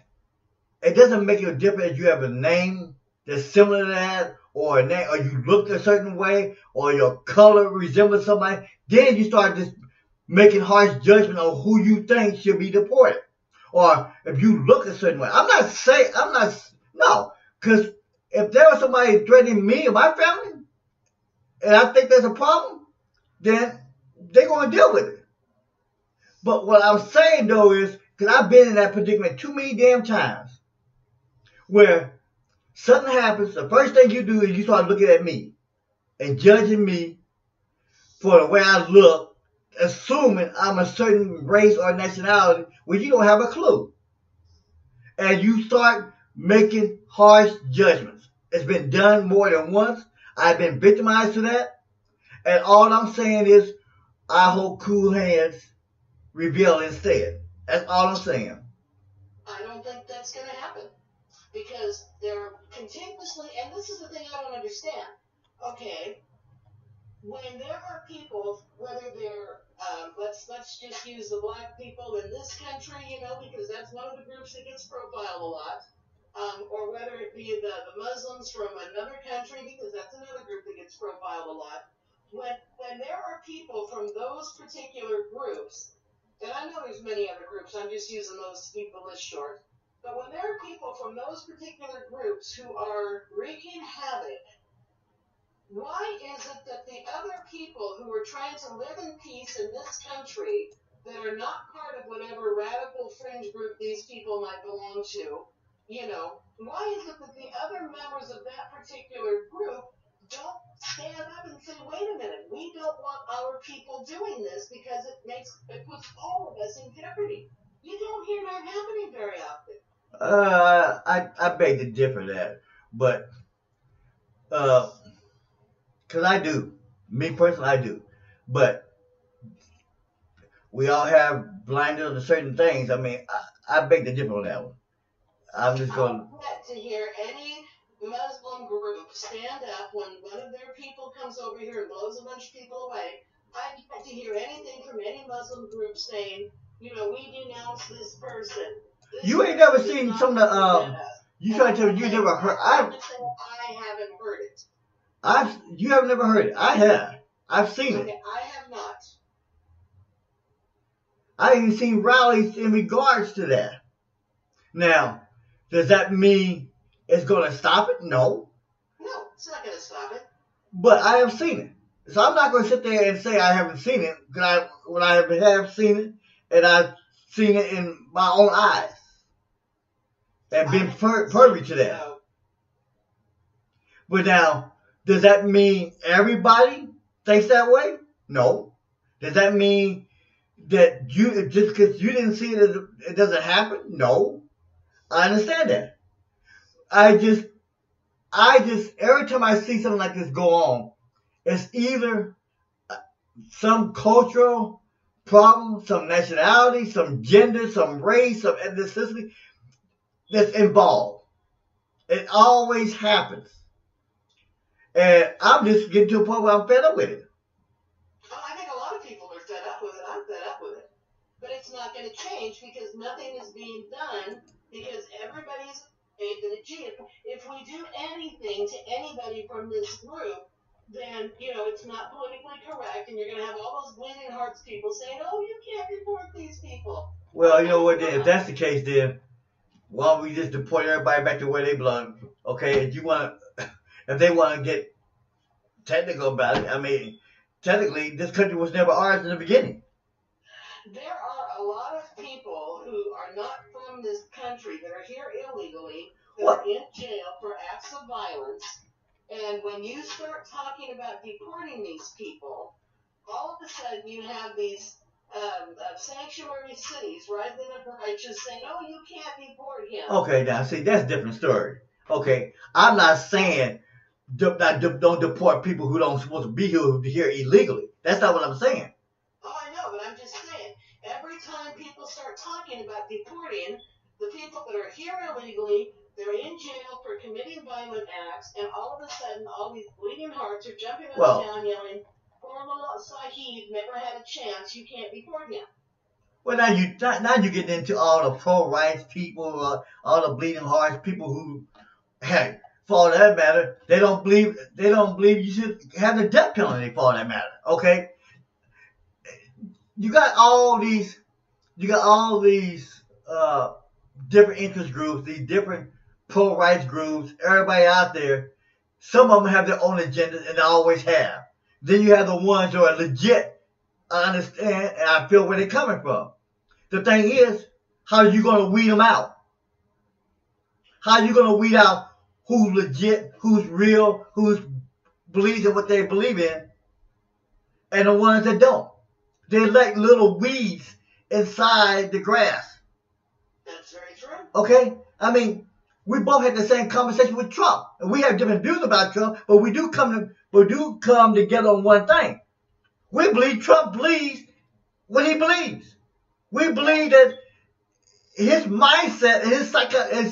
it doesn't make a difference if you have a name that's similar to that, or a name, or you look a certain way, or your color resembles somebody. Then you start just making harsh judgment on who you think should be deported, or if you look a certain way. No, because if there was somebody threatening me or my family, and I think there's a problem, then they're going to deal with it. But what I'm saying though is, because I've been in that predicament too many damn times, where something happens, the first thing you do is you start looking at me and judging me for the way I look, assuming I'm a certain race or nationality when you don't have a clue. And you start making harsh judgments. It's been done more than once. I've been victimized to that. And all I'm saying is, I hope cool hands reveal instead. That's all I'm saying.
I don't think that's going to happen. Because they're continuously, and this is the thing I don't understand. Okay, when there are people, whether they're, let's just use the black people in this country, because that's one of the groups that gets profiled a lot, or whether it be the Muslims from another country, because that's another group that gets profiled a lot. When there are people from those particular groups, and I know there's many other groups, I'm just using those to keep the list short, but when there are people from those particular groups who are wreaking havoc, why is it that the other people who are trying to live in peace in this country, that are not part of whatever radical fringe group these people might belong to, why is it that the other members of that particular group don't stand up and say, wait a minute, we don't want our people doing this because it puts all of us in jeopardy? You don't hear that happening very often.
I beg to differ that, but because I do, me personally, I do, but we all have blinders to certain things. I mean, I beg to differ on that one. I'm just going
to hear any Muslim group stand up when one of their people comes over here and blows a bunch of people away. I've yet to hear anything from any Muslim group saying, we denounce this person.
You ain't never seen some of the you try to tell me you never heard.
I haven't heard it.
You have never heard it. I have. I've seen it.
I have not.
I even seen rallies in regards to that. Now, does that mean it's going to stop it? No.
No, it's not going to stop it.
But I have seen it. So I'm not going to sit there and say I haven't seen it. When I have seen it, and I've seen it in my own eyes. And been privy to that.
No.
But now, does that mean everybody thinks that way? No. Does that mean that just because you didn't see it, it doesn't happen? No. I understand that. I just, every time I see something like this go on, it's either some cultural problem, some nationality, some gender, some race, some ethnicity that's involved. It always happens. And I'm just getting to a point where I'm fed up with it.
Well, I think a lot of people are fed up with it. I'm fed up with it. But it's not going to change because nothing is being done because everybody's faith in a G. If we do anything to anybody from this group, then, it's not politically correct and you're going to have all those bleeding hearts people saying, oh, you can't deport these people.
Well, you know what, then, if that's the case, then why don't we just deport everybody back to where they belong? Okay, if they want to get technical about it, I mean, technically, this country was never ours in the beginning.
There are a lot of people who are not from this country that are here illegally, that are in jail for acts of violence. And when you start talking about deporting these people, all of a sudden you have these sanctuary cities rising up righteous saying, oh, you can't deport him.
Okay, now, see, that's a different story. Okay, I'm not saying don't deport people who don't supposed to be here illegally. That's not what I'm saying.
Oh, I know, but I'm just saying, every time people start talking about deporting the people that are here illegally, they're in jail for committing violent acts, and all of a sudden, all these bleeding hearts are jumping up and down yelling, poor little Sahib never had a chance, you can't deport him.
Well, now you get into all the pro-rights people, all the bleeding hearts, people who, heck, for all that matter, they don't believe you should have the death penalty for all that matter. Okay, you got all these different interest groups, these different pro-rights groups, everybody out there. Some of them have their own agendas, and they always have. Then you have the ones who are legit. I understand, and I feel where they're coming from. The thing is, how are you going to weed them out? How are you going to weed out who's legit, who's real, who's believes in what they believe in, and the ones that don't? They're like little weeds inside the grass.
That's very true.
Okay? I mean, we both had the same conversation with Trump. And we have different views about Trump, but we do come together on one thing. We believe Trump believes what he believes. We believe that his mindset and his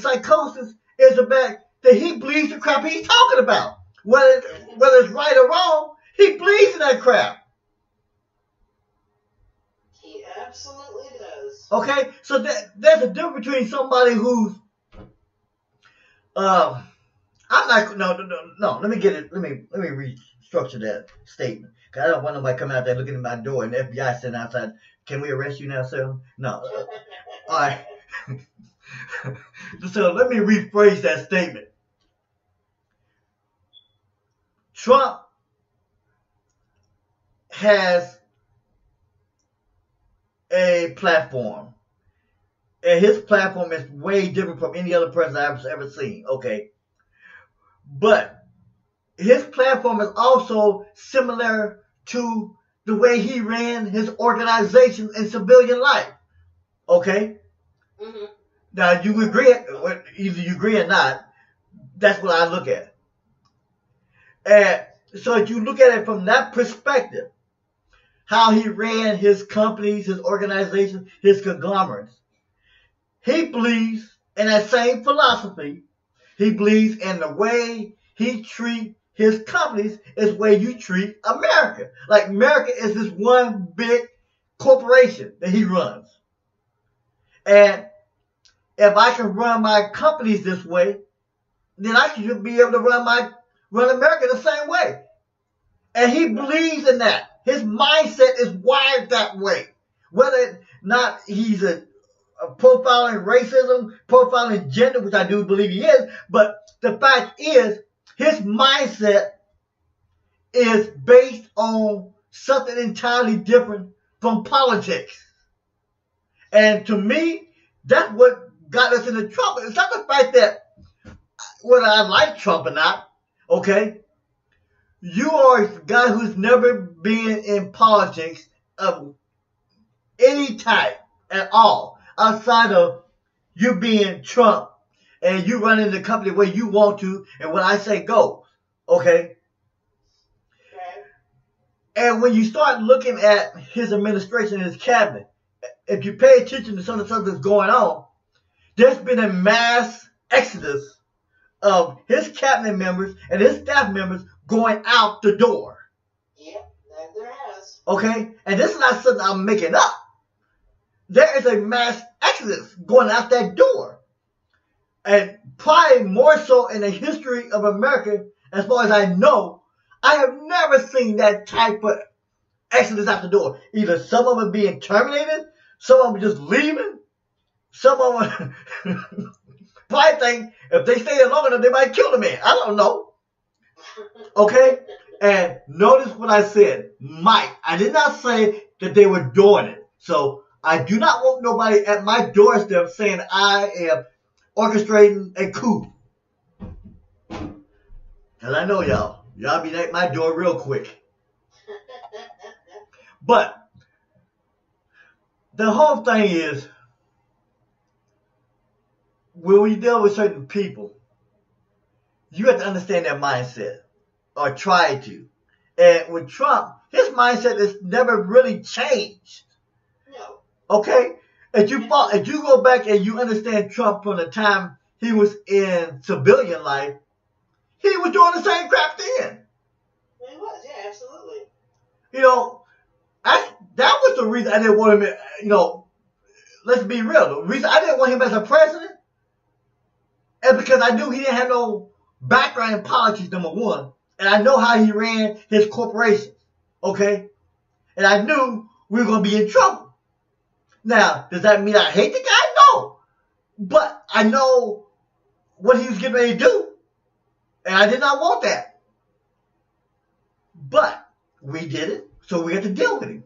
psychosis is about that he believes the crap he's talking about. Whether it's right or wrong, he believes in that crap.
He absolutely does.
Okay, so there's a difference between somebody who's I'm not no. Let me get it. Let me restructure that statement. Cause I don't want nobody coming out there looking at my door and the FBI sitting outside. Can we arrest you now, sir? No. All right. So let me rephrase that statement. Trump has a platform. And his platform is way different from any other person I've ever seen. Okay. But his platform is also similar to the way he ran his organization in civilian life. Okay?
Mm-hmm.
Now, you agree, either you agree or not, that's what I look at. And so if you look at it from that perspective, how he ran his companies, his organizations, his conglomerates, he believes in that same philosophy He believes in the way he treat his companies is the way you treat America. Like America is this one big corporation that he runs. And if I can run my companies this way, then I should be able to run America the same way. And he believes in that. His mindset is wired that way. Whether or not he's a profiling racism, profiling gender, which I do believe he is, but the fact is, his mindset is based on something entirely different from politics. And to me, that's what got us into trouble. It's not the fact that whether I like Trump or not, okay? You are a guy who's never been in politics of any type at all, outside of you being Trump and you running the company the way you want to, and what I say goes, okay? And when you start looking at his administration and his cabinet, if you pay attention to some of the stuff that's going on, there's been a mass exodus of his cabinet members and his staff members going out the door.
Yep, that there has.
Okay? And this is not something I'm making up. There is a mass exodus going out that door. And probably more so in the history of America, as far as I know, I have never seen that type of exodus out the door. Either some of them being terminated, some of them just leaving, some of them probably think if they stay there long enough, they might kill the man. I don't know. Okay? And notice what I said. Might. I did not say that they were doing it. So I do not want nobody at my doorstep saying I am orchestrating a coup. Because I know y'all. Y'all be at my door real quick. But the whole thing is, when we deal with certain people, you have to understand their mindset, or try to. And with Trump, his mindset has never really changed.
No.
Okay? If you go back and you understand Trump from the time he was in civilian life, he was doing the same crap then.
He was, yeah, absolutely.
You know, that was the reason I didn't want him, let's be real. The reason I didn't want him as a president is because I knew he didn't have no background in politics, number one. And I know how he ran his corporations, okay? And I knew we were going to be in trouble. Now, does that mean I hate the guy? No. But I know what he was getting ready to do. And I did not want that. But we did it, so we had to deal with him.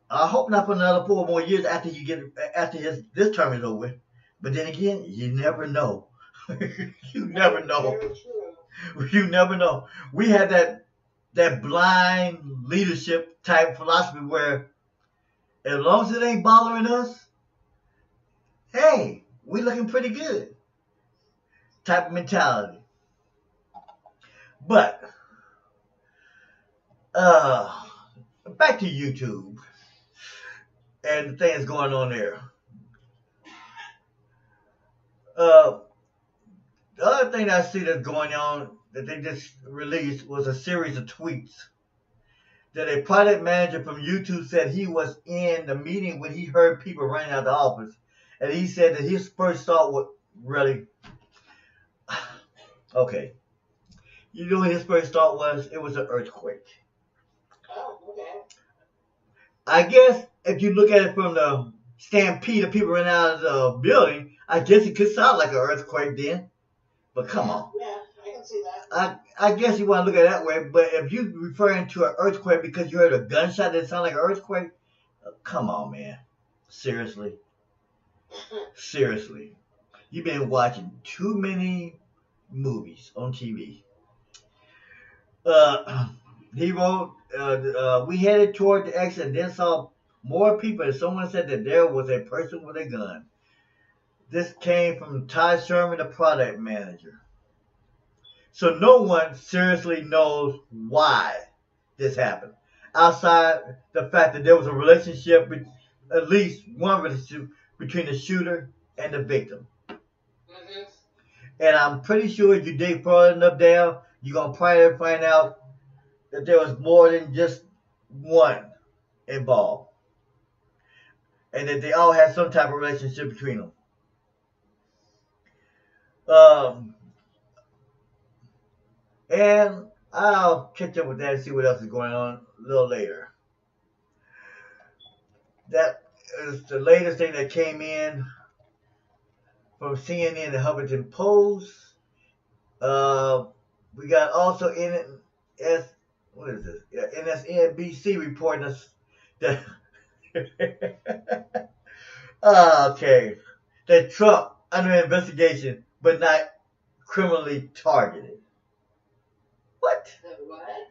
I hope not for another 4 more years after this term is over. But then again, you never know. You never know. You never know. We had that blind leadership type philosophy where as long as it ain't bothering us, hey, we looking pretty good. Type of mentality. But back to YouTube and the things going on there. The other thing I see that's going on that they just released was a series of tweets that a product manager from YouTube said he was in the meeting when he heard people running out of the office, and he said that his first thought was really okay. You know what his first thought was? It was an earthquake.
Oh, okay.
I guess if you look at it from the stampede of people running out of the building, I guess it could sound like an earthquake then. But come on.
Yeah, I can see that.
I guess you want to look at it that way, but if you're referring to an earthquake because you heard a gunshot that sounded like an earthquake, come on, man. Seriously. Seriously. You've been watching too many movies on TV. He wrote, we headed toward the exit and then saw more people, and someone said that there was a person with a gun. This came from Ty Sherman, the product manager. So no one seriously knows why this happened, outside the fact that there was a relationship, at least one relationship, between the shooter and the victim. And I'm pretty sure if you dig far enough down, you're going to probably find out that there was more than just one involved. And that they all had some type of relationship between them. And I'll catch up with that and see what else is going on a little later. That is the latest thing that came in from CNN and Huffington Post. We got also NSNBC reporting us that okay, that Trump under investigation but not criminally targeted. What?
What?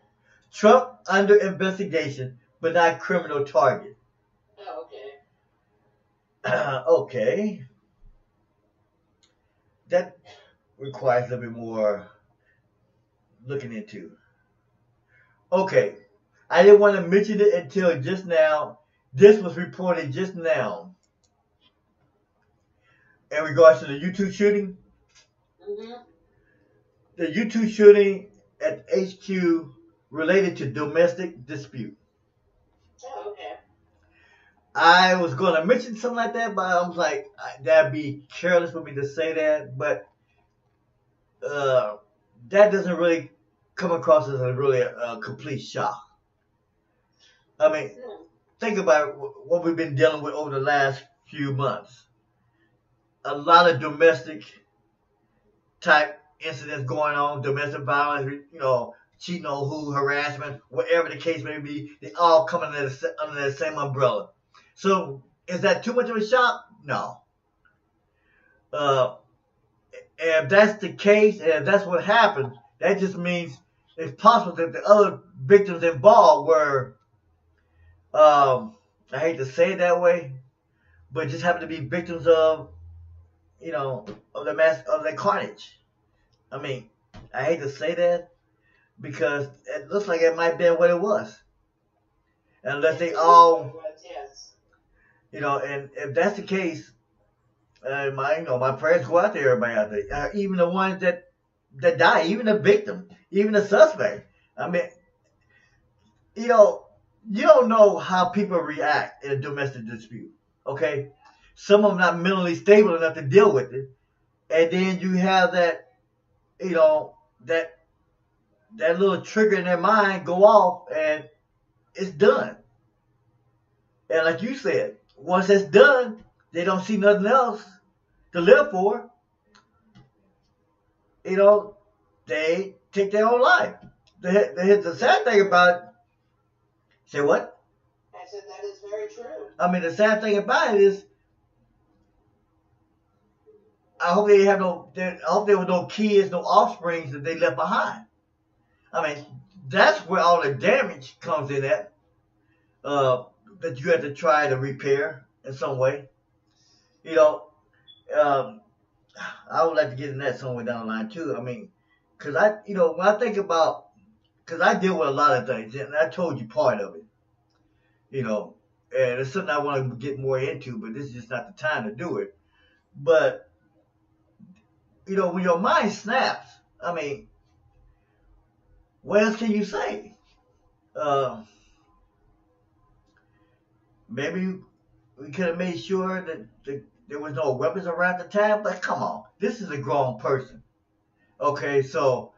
Trump under investigation but not criminal target.
Oh, okay.
Okay. That requires a little bit more looking into. Okay. I didn't want to mention it until just now. This was reported just now in regards to the YouTube shooting.
Mm-hmm.
The YouTube shooting at HQ related to domestic dispute.
Oh, okay.
I was going to mention something like that, but I was like, that'd be careless for me to say that. But that doesn't really come across as a really complete shock. I mean, think about what we've been dealing with over the last few months. A lot of domestic type incidents going on, domestic violence, cheating on who, harassment, whatever the case may be. They all come under the same umbrella. So is that too much of a shock? No. If that's the case, and if that's what happened, that just means it's possible that the other victims involved were, I hate to say it that way, but just happen to be victims of, of the carnage. I mean, I hate to say that because it looks like it might be what it was. Unless they all,
yes.
And if that's the case, my prayers go out to everybody out there, even the ones that die, even the victim, even the suspect. I mean, you don't know how people react in a domestic dispute. Okay, some of them not mentally stable enough to deal with it, and then you have that, that little trigger in their mind go off, and it's done. And like you said, once it's done, they don't see nothing else to live for. They take their own life. The sad thing about it, say what?
I said that is very true.
I mean, the sad thing about it is, I hope there were no kids, no offsprings that they left behind. I mean, that's where all the damage comes in at, that you have to try to repair in some way. I would like to get in that somewhere down the line too. I mean, because when I think about, because I deal with a lot of things, and I told you part of it, and it's something I want to get more into, but this is just not the time to do it. But, when your mind snaps, I mean, what else can you say? Maybe we could have made sure that there was no weapons around the time, but come on, this is a grown person. Okay, so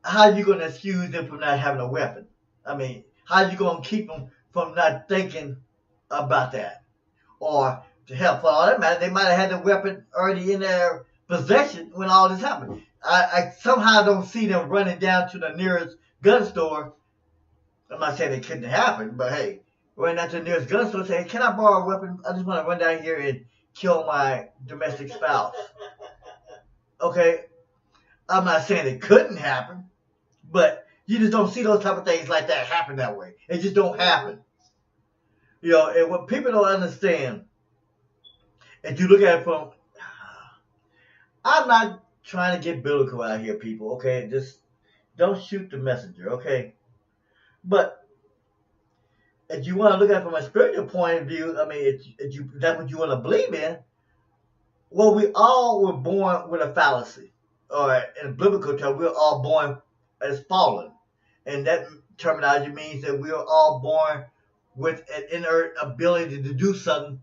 how are you going to excuse them from not having a weapon? I mean, how are you going to keep them from not thinking about that? Or, to hell, for all that matter, they might have had the weapon already in their possession when all this happened. I somehow don't see them running down to the nearest gun store. I'm not saying it couldn't happen, but hey, running down to the nearest gun store and saying, can I borrow a weapon? I just want to run down here and kill my domestic spouse. Okay? I'm not saying it couldn't happen, but you just don't see those type of things like that happen that way. It just don't happen. And what people don't understand, and you look at it from, I'm not trying to get biblical out here, people, okay? Just don't shoot the messenger, okay? But if you want to look at it from a spiritual point of view, I mean, if that's what you want to believe in, well, we all were born with a fallacy, or in biblical terms, we're all born as fallen. And that terminology means that we are all born with an inner ability to do something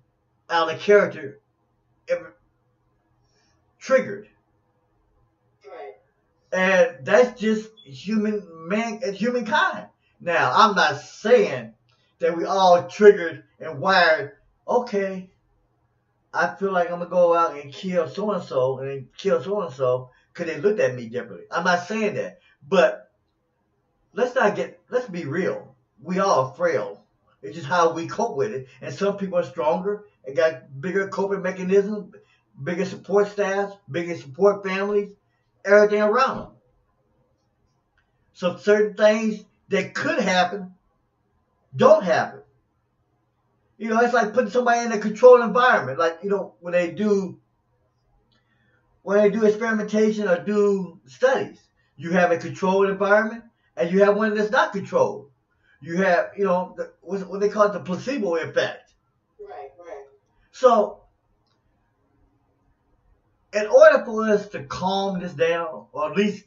out of character, triggered.
Right.
And that's just humankind. Now, I'm not saying that we all triggered and wired, okay, I feel like I'm going to go out and kill so-and-so and then kill so-and-so because they looked at me differently. I'm not saying that. But let's be real. We all are frail. It's just how we cope with it. And some people are stronger and got bigger coping mechanisms, bigger support staffs, bigger support families, everything around them. So certain things that could happen don't happen. You know, it's like putting somebody in a controlled environment. Like, you know, when they do experimentation or do studies, you have a controlled environment and you have one that's not controlled. You have, you know, what they call it, the placebo effect.
Right.
So, in order for us to calm this down, or at least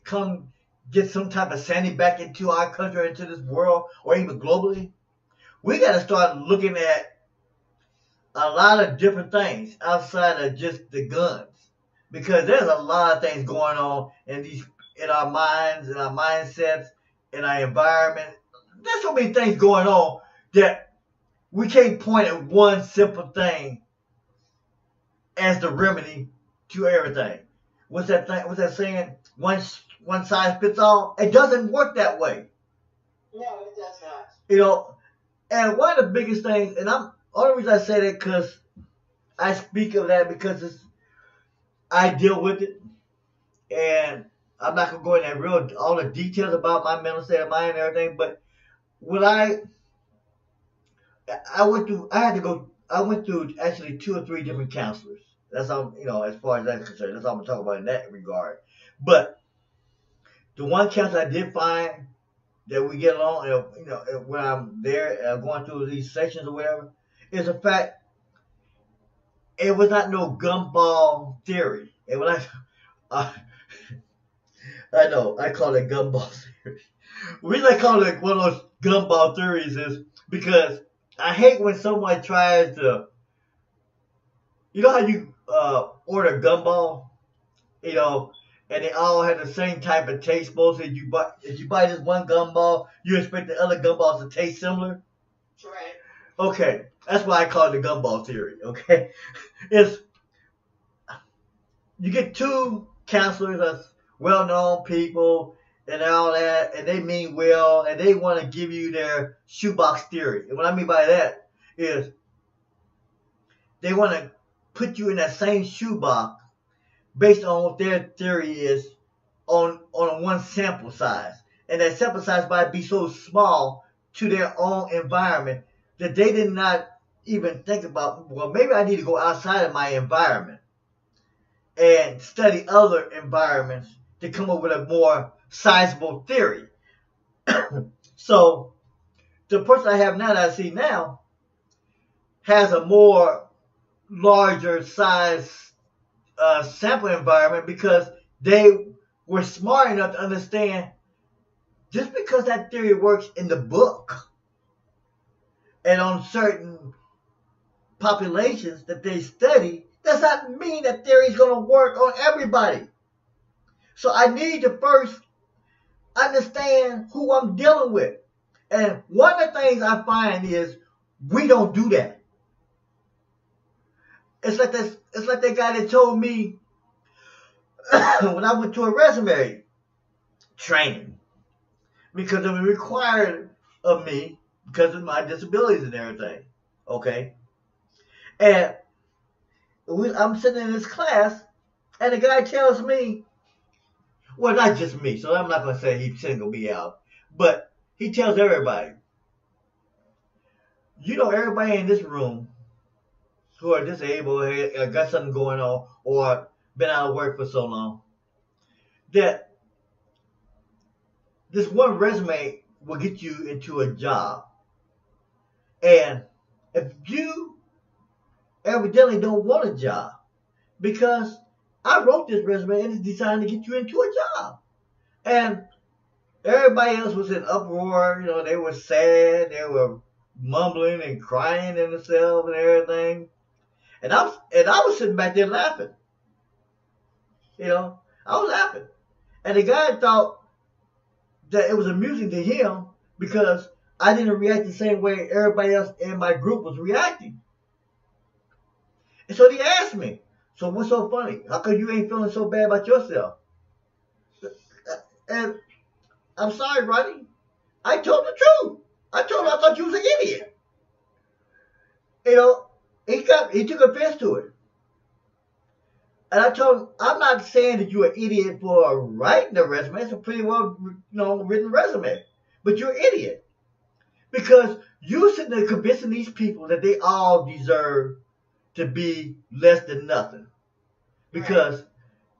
get some type of sanity back into our country, into this world, or even globally, we got to start looking at a lot of different things outside of just the guns. Because there's a lot of things going on in our minds, in our mindsets, in our environment. There's so many things going on that we can't point at one simple thing as the remedy to everything. What's that saying? One size fits all? It doesn't work that way.
No, it does not.
You know, and one of the biggest things, and only reason I say that because I speak of that because I deal with it, and I'm not gonna go into all the details about my mental state of mind and everything, but when I went through actually 2 or 3 different counselors. That's all, you know, as far as that's concerned. That's all I'm gonna talk about in that regard. But the one counselor I did find that we get along, you know, when I'm there going through these sections or whatever, is the fact it was not no gumball theory. And when I know I call it gumball theory. The reason I call it one of those gumball theories is because I hate when someone tries to, you know how you order gumball, you know, and they all have the same type of taste. Both if you buy this one gumball, you expect the other gumballs to taste similar.
Right.
Okay, that's why I call it the gumball theory. Okay, it's you get 2 counselors that's well-known people and all that, and they mean well, and they want to give you their shoebox theory. And what I mean by that is they want to put you in that same shoebox based on what their theory is on one sample size. And that sample size might be so small to their own environment that they did not even think about, well, maybe I need to go outside of my environment and study other environments to come up with a more sizable theory. So the person I have now that I see now has a more larger size sample environment because they were smart enough to understand just because that theory works in the book and on certain populations that they study does not mean that theory is going to work on everybody. So I need to first understand who I'm dealing with. And one of the things I find is we don't do that. It's like that guy that told me when I went to a resume training because it was required of me because of my disabilities and everything. Okay? And I'm sitting in this class and the guy tells me, well, not just me, so I'm not going to say he's singled me out, but he tells everybody, you know, everybody in this room who are disabled, or got something going on, or been out of work for so long, that this one resume will get you into a job. And if you evidently don't want a job, because I wrote this resume and it's designed to get you into a job. And everybody else was in uproar. You know, they were sad. They were mumbling and crying in themselves and everything. And I was sitting back there laughing. You know, I was laughing. And the guy thought that it was amusing to him because I didn't react the same way everybody else in my group was reacting. And so he asked me, so what's so funny? How come you ain't feeling so bad about yourself? And I'm sorry, Rhani. I told the truth. I told him I thought you was an idiot. You know, he took offense to it. And I told him, I'm not saying that you're an idiot for writing a resume. It's a pretty well, written resume. But you're an idiot. Because you're sitting there convincing these people that they all deserve to be less than nothing. Because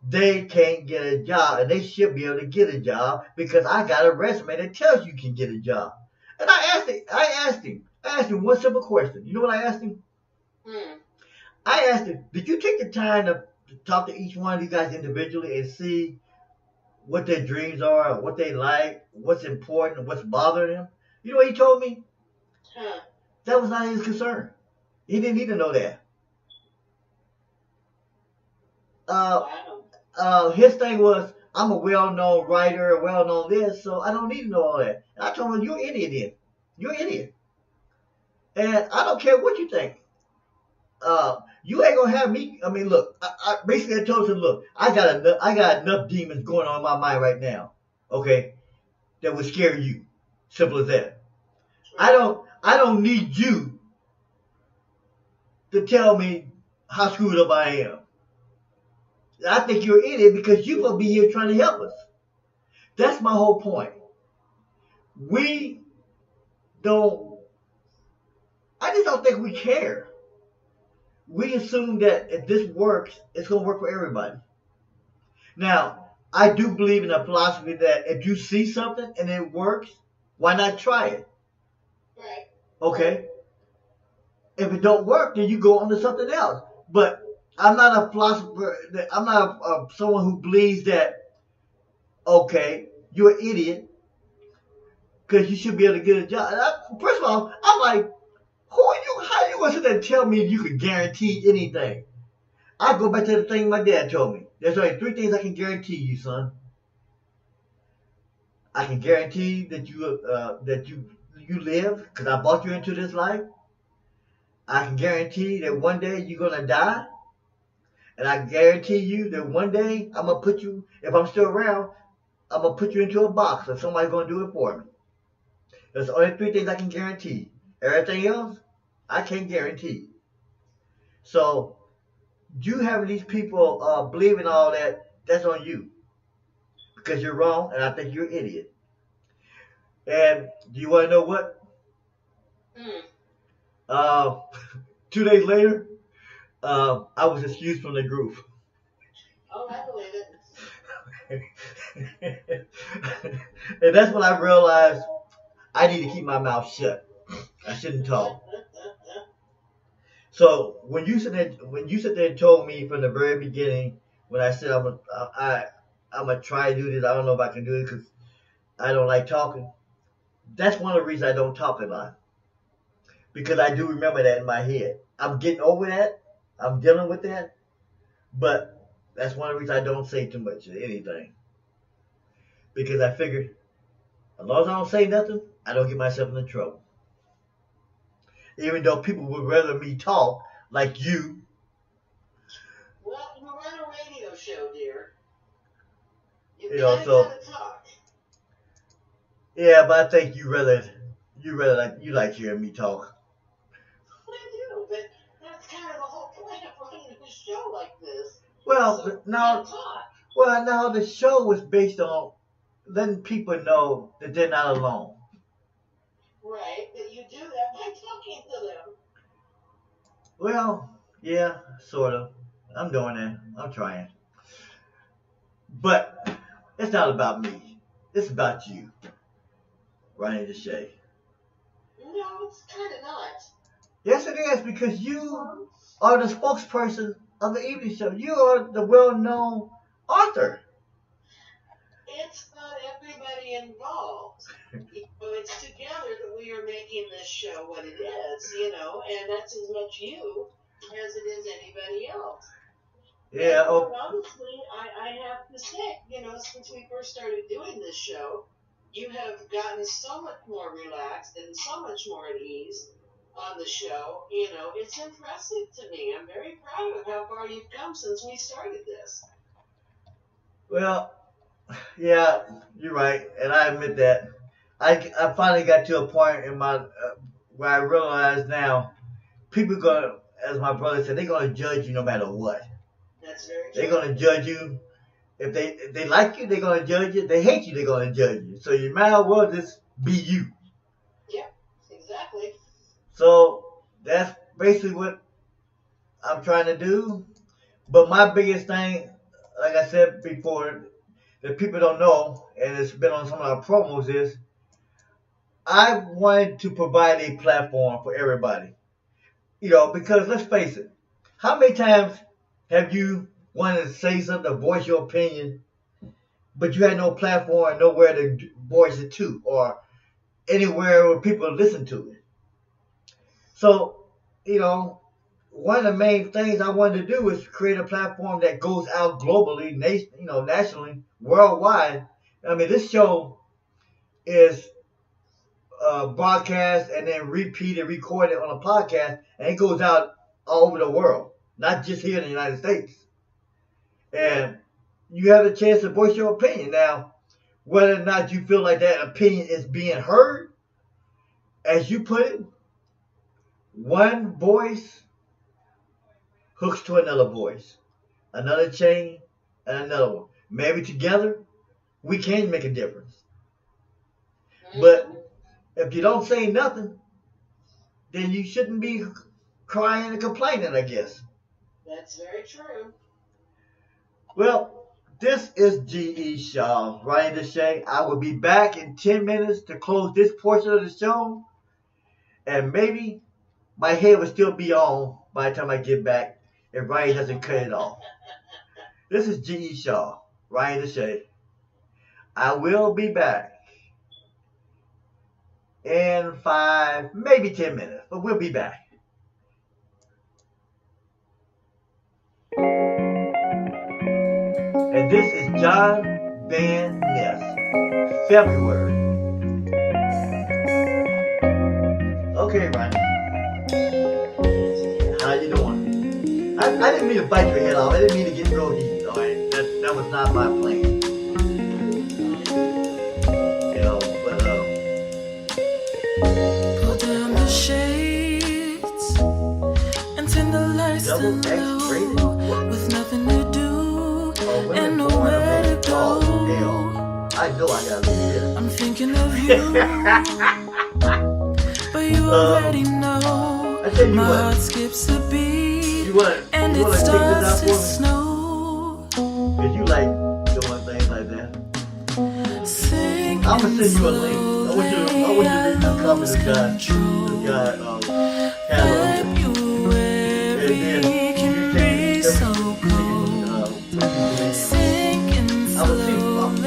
they can't get a job. And they should be able to get a job because I got a resume that tells you can get a job. And I asked him one simple question. You know what I asked him? I asked him, did you take the time to talk to each one of these guys individually and see what their dreams are, what they like, what's important, what's bothering them? You know what he told me? That was not his concern. He didn't need to know that. His thing was, I'm a well-known writer, a well-known this, so I don't need to know all that. And I told him, you're an idiot then. You're an idiot. And I don't care what you think. You ain't gonna have me. I mean, look. I basically told him, look. I got enough demons going on in my mind right now. Okay, that would scare you. Simple as that. I don't need you to tell me how screwed up I am. I think you're an idiot because you're gonna be here trying to help us. That's my whole point. I just don't think we care. We assume that if this works, it's going to work for everybody. Now, I do believe in a philosophy that if you see something and it works, why not try it?
Right.
Okay? If it don't work, then you go on to something else. But I'm not a philosopher. I'm not someone who believes that, okay, you're an idiot because you should be able to get a job. First of all, I'm like, who are you? How are you going to sit there and tell me you can guarantee anything? I go back to the thing my dad told me. There's only 3 things I can guarantee you, son. I can guarantee that you live because I brought you into this life. I can guarantee that one day you're going to die. And I can guarantee you that one day I'm going to put you, if I'm still around, I'm going to put you into a box and somebody's going to do it for me. There's only 3 things I can guarantee. Everything else, I can't guarantee. So, you having these people believing all that, that's on you. Because you're wrong, and I think you're an idiot. And do you want to know what? 2 days later, I was excused from the group.
Oh, I believe it.
And that's when I realized I need to keep my mouth shut. I shouldn't talk. So when you sit there and told me from the very beginning, when I said I'm gonna try to do this, I don't know if I can do it because I don't like talking. That's one of the reasons I don't talk a lot. Because I do remember that in my head. I'm getting over that. I'm dealing with that. But that's one of the reasons I don't say too much of anything. Because I figured, as long as I don't say nothing, I don't get myself into trouble. Even though people would rather me talk, like you.
Well, you run a radio show, dear. You
know, so
gotta talk.
Yeah, but I think you like hearing me talk.
I do, but that's kind of the whole point of running a show like this.
Well,
So
now the show was based on letting people know that they're not alone.
Right, but you do that by talking to them.
Well, yeah, sort of. I'm doing that. I'm trying. But it's not about me. It's about you, Rhani D Chae.
No, it's kind of not.
Yes, it is, because you are the spokesperson of the evening show. You are the well-known author.
It's not everybody involved. It's together that we are making this show what it is, and that's as much you as it is anybody else.
Yeah.
And honestly, I have to say, since we first started doing this show, you have gotten so much more relaxed and so much more at ease on the show. It's impressive to me. I'm very proud of how far you've come since we started this.
Well, yeah, you're right, and I admit that. I finally got to a point in my where I realize now, people gonna, as my brother said, they're gonna judge you no matter what.
That's very true.
They're gonna judge you. If they like you, they're gonna judge you. If they hate you, they're gonna judge you. So you might as well just be you.
Yeah, exactly.
So that's basically what I'm trying to do. But my biggest thing, like I said before, that people don't know, and it's been on some of our promos, is I wanted to provide a platform for everybody. Because let's face it, how many times have you wanted to say something, to voice your opinion, but you had no platform and nowhere to voice it to, or anywhere where people listen to it? So, one of the main things I wanted to do is create a platform that goes out globally, nationally, worldwide. I mean, this show is broadcast and then repeated, recorded on a podcast, and it goes out all over the world, not just here in the United States. And you have a chance to voice your opinion. Now, whether or not you feel like that opinion is being heard, as you put it, one voice hooks to another voice, another chain, and another one. Maybe together, we can make a difference. But if you don't say nothing, then you shouldn't be crying and complaining, I guess.
That's very true.
Well, this is G.E. Shaw, Rhani D Chae. I will be back in 10 minutes to close this portion of the show. And maybe my head will still be on by the time I get back if Rhani doesn't cut it off. This is G.E. Shaw, Rhani D Chae. I will be back in 5, maybe 10 minutes, but we'll be back. And this is John Van Ness, February. Okay, Rhani. How you doing? I didn't mean to bite your head off. I didn't mean to get real heat. All right? That was not my plan.
Pull down the shades and turn the lights down low, with nothing to do and nowhere to go.
I know I gotta leave here.
I'm thinking of you, but you already know my heart skips a beat and it starts to snow.
Cause you like doing things like that. I'm gonna send you a link. I want you to read the comments this guy has on it. And then you can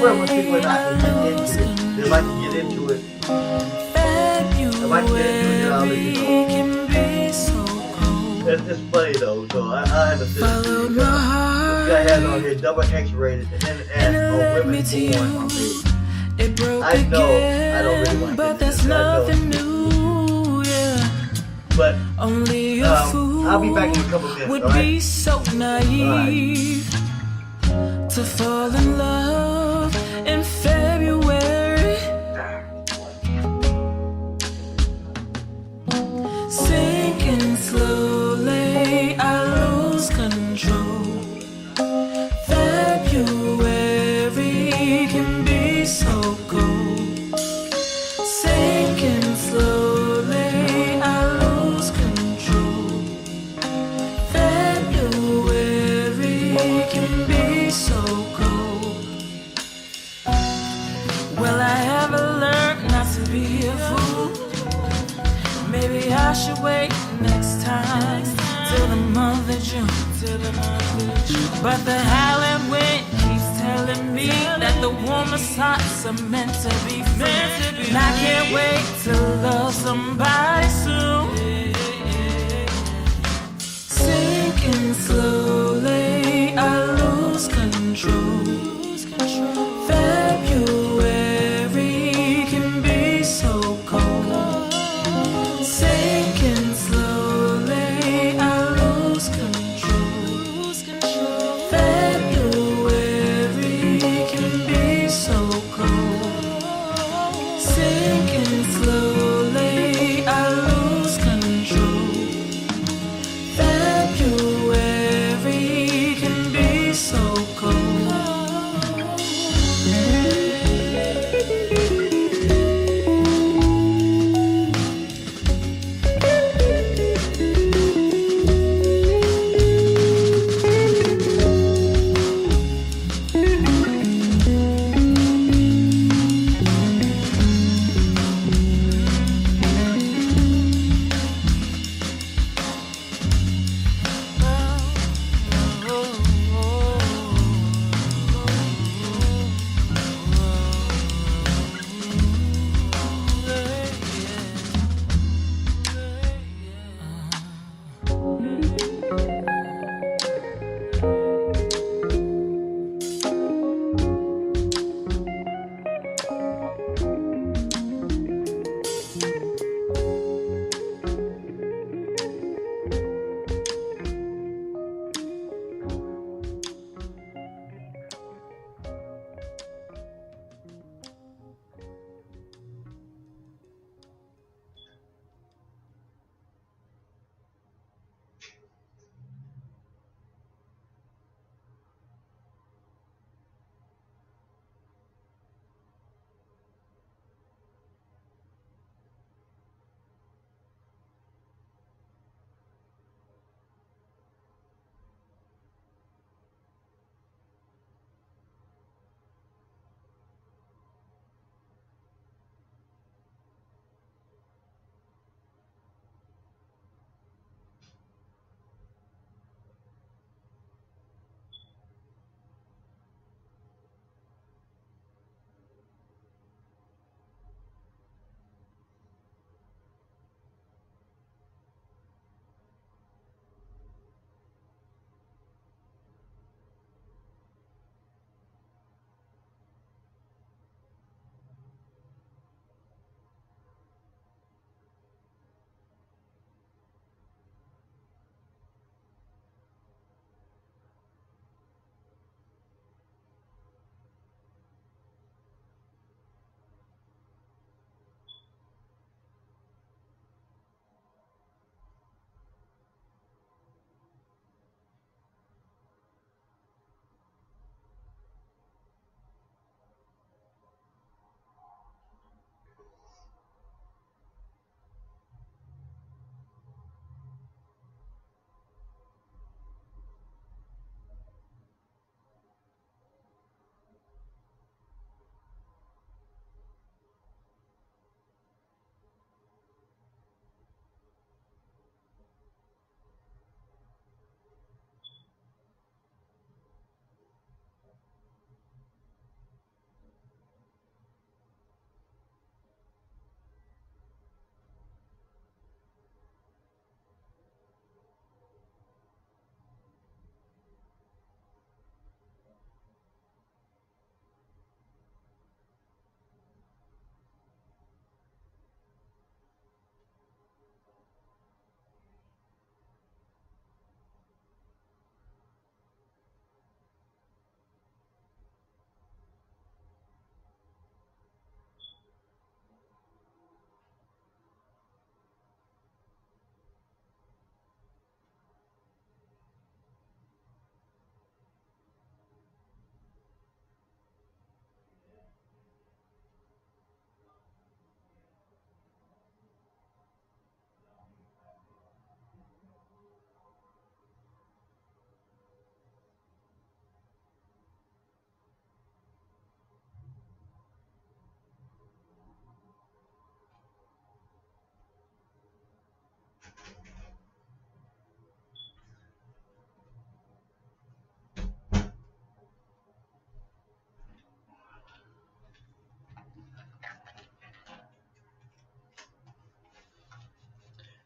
I'm see when I can get into it. If I can get into it. If I can get into it, I'll let you know. It's funny though, so I have to say this guy has on here double X-rated and then add women born on me. I know I don't really want to
but there's nothing new, yeah.
But
only a fool
I'll be back in a couple minutes.
Would
right?
be so naive to fall in love in February. Sinking slowly, I lose control. February can be so cold. Sinking slowly, I lose control. February can be so cold. Well, I haven't learned not to be a fool. Maybe I should wait next time till the month of June. But the howling wind keeps telling me that the warmest hearts are meant to be free. And I can't wait to love somebody soon. Sinking slowly, I lose control. February can be so cold. Sinking slowly, I lose control. February can be so cold. Sinking slowly, I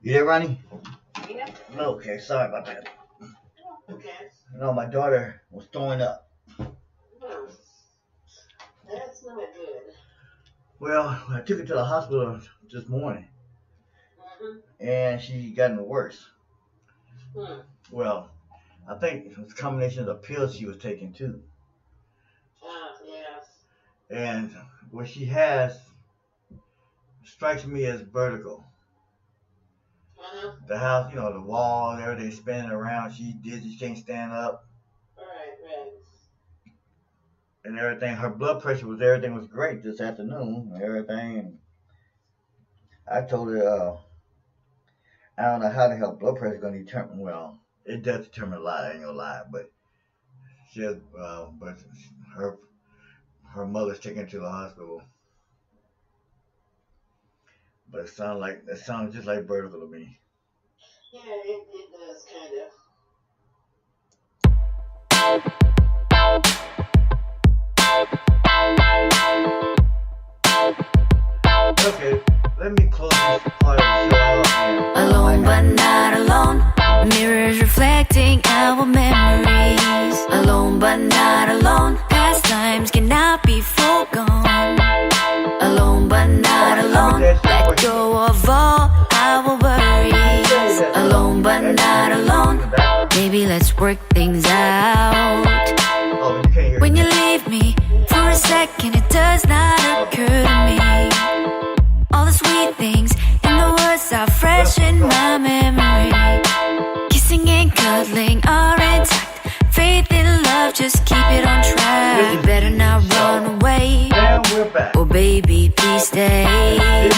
You there, Ronnie?
Yeah.
Okay, sorry about that.
Okay.
No, my daughter was throwing up.
Hmm. That's not good.
Well, I took her to the hospital this morning, and she gotten worse.
Hmm.
Well, I think it was a combination of the pills she was taking too.
Yeah.
And what she has strikes me as vertigo. The house, you know, the wall, everything's spinning around. She dizzy, she can't stand up.
Right.
And everything, her blood pressure everything was great this afternoon. Everything. I told her, I don't know how the hell blood pressure is going to determine. Well, it does determine a lot. I ain't gonna lie, but she has, but her mother's taken her to the hospital. But it sounds just like vertigo to me.
Yeah, it does kind of.
Okay, let me close this part of the show out.
Alone but not alone. Mirrors reflecting our memories. Alone but not alone. Past times cannot be forgone. Alone but not alone. Let go of all our worries. Alone but not alone. Maybe let's work things out. When you leave me for a second, it does not occur to me. All the sweet things and the words are fresh in my memory. Kissing and cuddling are intact. Faith in love, just keep it on track. You better not run away. Oh baby, please stay.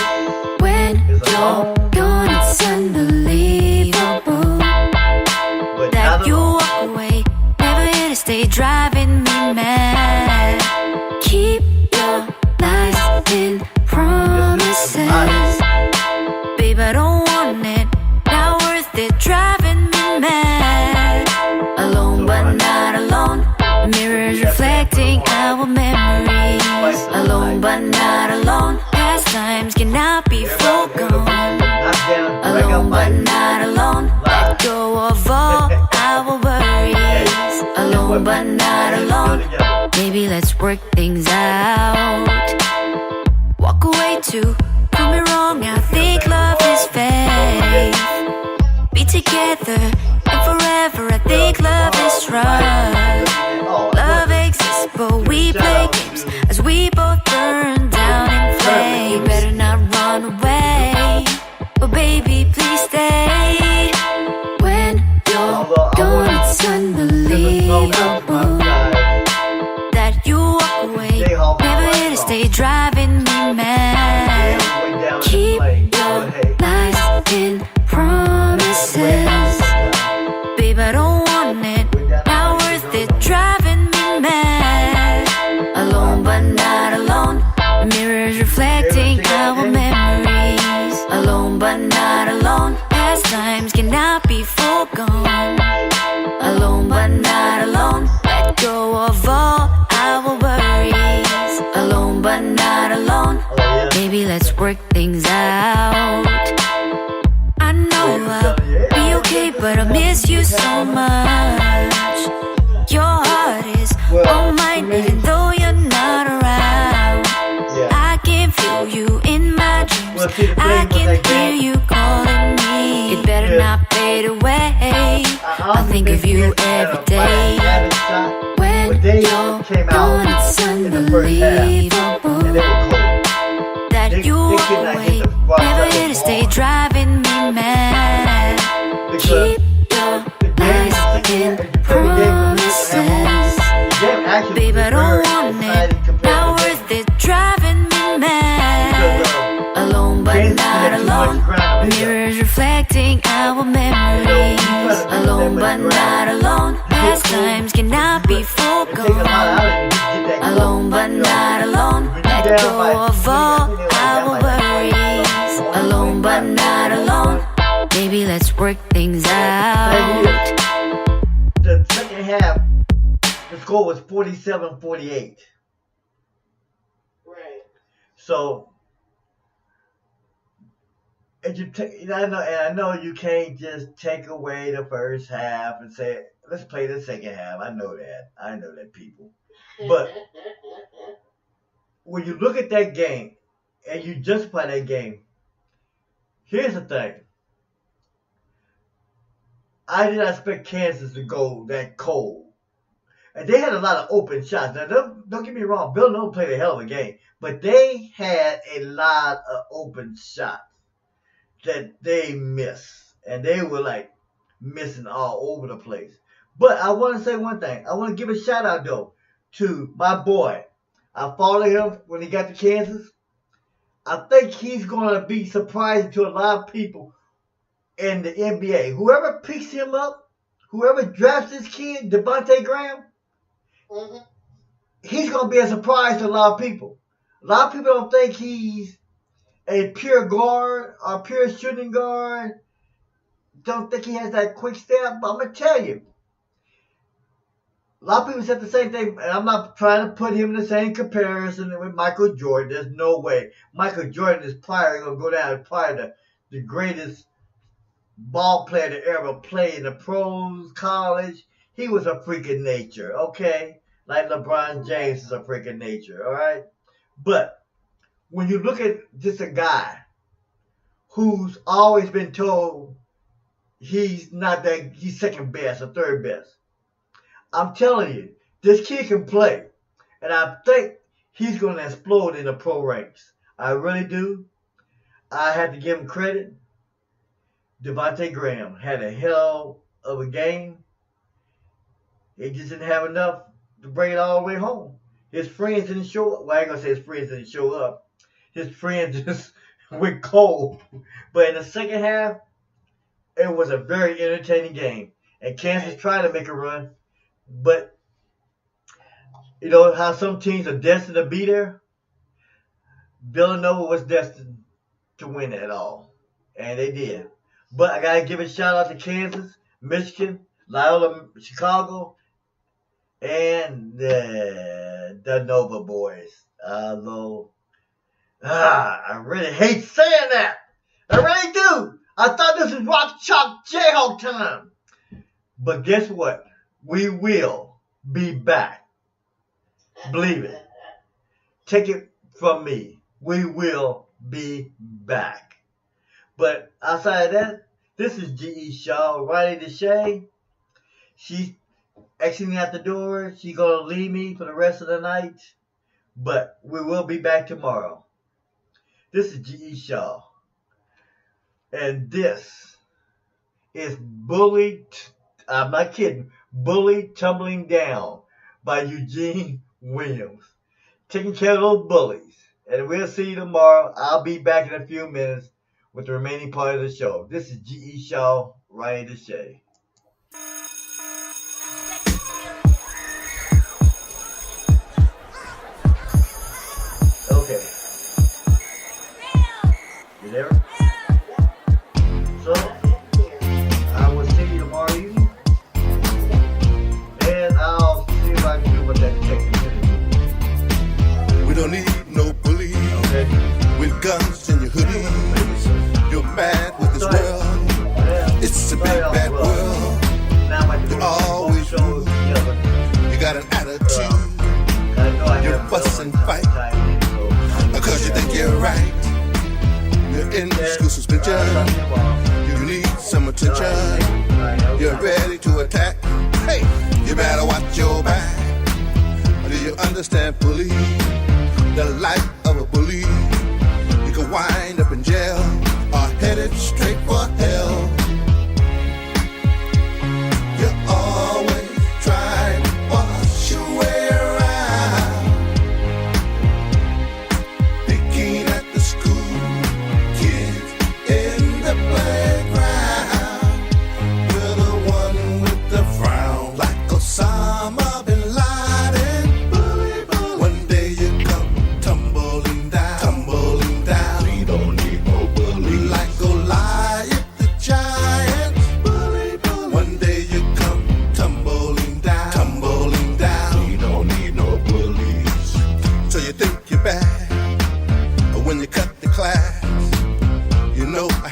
When you're gone, it's unbelievable that you walk away, never here to stay, driving me mad. Keep your lies in promises. Babe, I don't want it, not worth it, driving me mad. Alone but not alone. Mirrors reflecting our memories. Alone but not alone. Past times cannot be forgone. Alone but not alone. Let go of all our worries. Alone but not alone. Maybe let's work things out. Walk away too, prove me wrong. I think love is fake. Be together and forever. I think love is trust. Love exists, but we play games as we both burn down in flames. You better not run away. Oh baby, please stay. When you're gone, it's unbelievable that you walk away, never here to stay, driving me mad. Keep your lies in promises. Babe, I don't want it, not worth it, driving me mad. Alone but not alone. Mirrors reflecting our memories. Alone but not alone. Past times cannot be forgone. Alone but not alone. Let go of all our worries. Alone but not alone. Maybe let's work things out. I know I'll be okay, but I miss you so much. Your heart is on mine, even though you're not around. I can feel you in my dreams. I can hear you calling me. It better not fade away. I'll think of you every day. When you're gone, it's unbelievable that you walk away, never here to stay, driving me mad. Keep your lies in promises. Babe, I don't want it, not worth it, driving me mad. Alone but not alone. Mirrors reflecting our memories. Alone but not alone. Past times cannot be forgone. Alone but not alone. Let go of all our worries. Alone but not alone. Maybe let's work things out.
The second half, the score was 47-48.
Right.
So I know you can't just take away the first half and say, let's play the second half. I know that, people. But when you look at that game and you justify that game, here's the thing. I did not expect Kansas to go that cold. And they had a lot of open shots. Now, don't get me wrong. Villanova played a hell of a game. But they had a lot of open shots that they missed. And they were like missing all over the place. But I want to say one thing. I want to give a shout out, though, to my boy. I followed him when he got to Kansas. I think he's going to be surprising to a lot of people in the NBA. Whoever picks him up, whoever drafts this kid, Devontae Graham, he's going to be a surprise to a lot of people. A lot of people don't think he's a pure guard or pure shooting guard. Don't think he has that quick step. But I'm going to tell you, a lot of people said the same thing, and I'm not trying to put him in the same comparison with Michael Jordan. There's no way. Michael Jordan is probably going to go down as probably the greatest ball player to ever play in the pros, college. He was a freak of nature, okay? Like LeBron James is a freak of nature, all right? But when you look at just a guy who's always been told he's second best or third best, I'm telling you, this kid can play. And I think he's going to explode in the pro ranks. I really do. I have to give him credit. Devontae Graham had a hell of a game. He just didn't have enough to bring it all the way home. His friends didn't show up. Well, I ain't going to say his friends didn't show up. His friends just went cold. But in the second half, it was a very entertaining game. And Kansas tried to make a run. But, you know how some teams are destined to be there? Villanova was destined to win it all. And they did. But I got to give a shout out to Kansas, Michigan, Loyola, Chicago, and the Nova boys. Although, I really hate saying that. I really do. I thought this was Rock Chalk Jayhawk time. But guess what? We will be back. Believe it. Take it from me. We will be back. But outside of that, this is G.E. Shaw, Rhani D Chae. She's exiting out the door. She's going to leave me for the rest of the night. But we will be back tomorrow. This is G.E. Shaw. And this is I'm not kidding, Bully Tumbling Down by Eugene Williams. Taking care of those bullies. And we'll see you tomorrow. I'll be back in a few minutes with the remaining part of the show. This is G.E. Shaw, Rhani D Chae. Okay. You there? So, I will see you tomorrow evening. And I'll see if I can do what that technique.
We don't need no bully.
Okay.
With guns in your hoodie. You're mad with this world. It's a big bad world. You're always rude. You got an attitude. You fuss and fight because you think you're right. You're in school suspension. You need some attention. You're ready to attack. Hey, you better watch your back. Do you understand, bully? The life of a bully. You can wind up in jail or headed straight for hell. You're always trying to wash your way around. Picking at the school kids in the playground. You're the one with the frown like Osama bin Laden. Bully, bully. One day you come tumbling down. We don't need no bully like Goliath.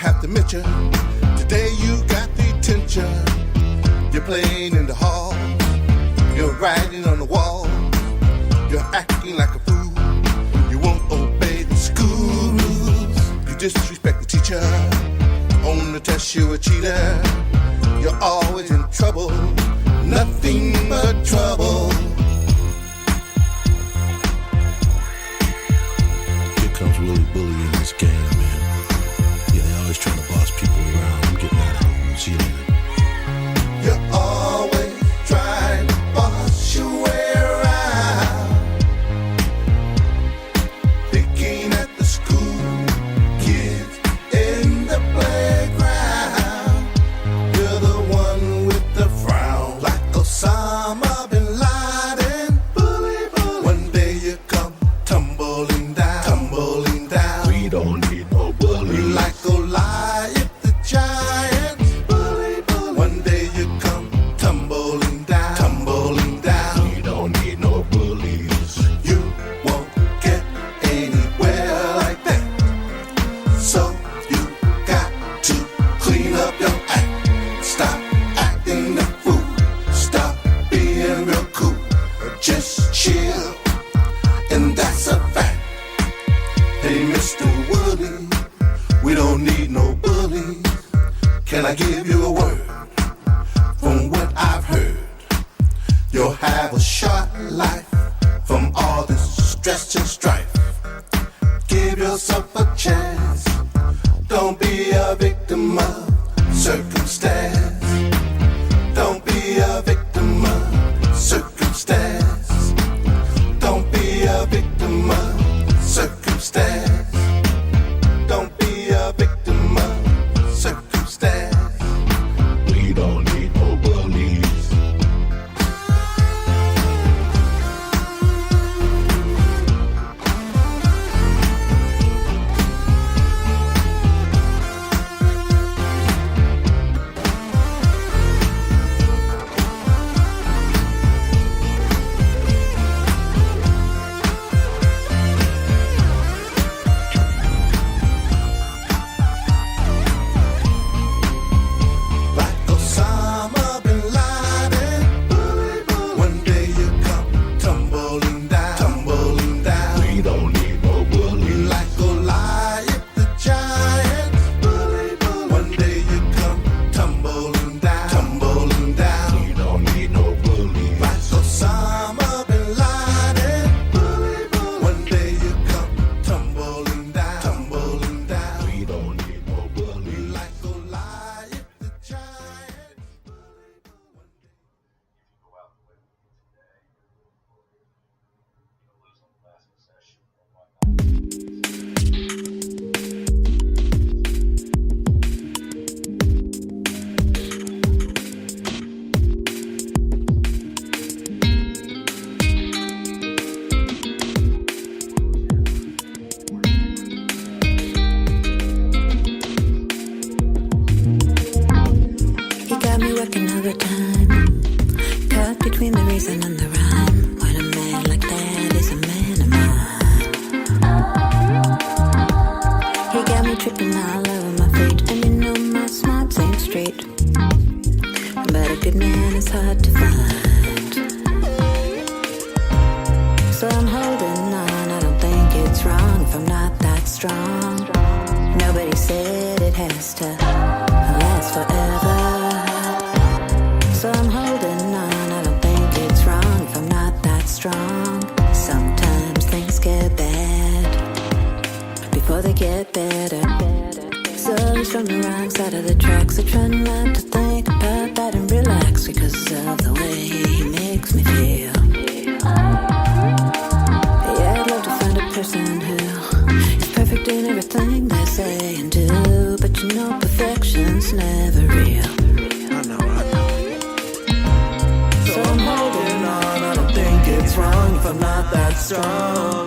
have to admit you. Today you got the attention. You're playing in the hall. You're writing on the wall. You're acting like a fool. You won't obey the school rules. You disrespect the teacher. On the test you're a cheater. You're always in trouble. Nothing but trouble.
Here comes Willie Bully in this game, man. Yeah, they always trying to boss people around. I'm getting out of here. See you later.
You're always trying to boss your way around. Picking at the school kids in the playground. You're the one with the frown, like Osama bin Laden. Bully, bully. One day you come tumbling down, tumbling down.
We don't need no bullies.
Like Goliath the giant. Bully, bully. One day you come tumbling down, tumbling down.
We don't need no bullies.
You won't get anywhere like that. So you got to clean up your act. Stop acting the fool. Stop being real cool. Just chill. And that's a fact. Hey, Mr. Woody, we don't need no bullies. Can I give you a word? From what I've heard, you'll have a short life from all this stress and strife. Give yourself a chance. Don't be a victim of circumstance. Don't be a victim of circumstance. Don't be a victim of circumstance. Don't be a victim of circumstance.
We don't need no bullies.
Like Osama bin Laden. One day you come tumbling down, tumbling down.
We don't need no bullies.
Like Goliath the giant. One day you come tumbling down, tumbling down.
We don't need no bullies.
Like Osama bin Laden. One day you come tumbling down, tumbling down.
We don't need no bullies.
Like Goliath the giant.
You got me working overtime, caught between the reason and the rhyme. When a man like that is a man of mine, he got me tripping all over my feet, and you know my smarts ain't straight. But a good man is hard to find, so I'm holding on. I don't think it's wrong if I'm not that strong. Nobody said it has to last forever. So I'm holding on, I don't think it's wrong if I'm not that strong. Sometimes things get bad before they get better. So he's from the wrong side of the tracks. I try not to think about that and relax because of the way he makes me feel. Yeah, I'd love to find a person who is perfect in everything they say and do, but you know perfection's never real.
I know.
So I'm holding on, I don't think it's wrong if I'm not that strong.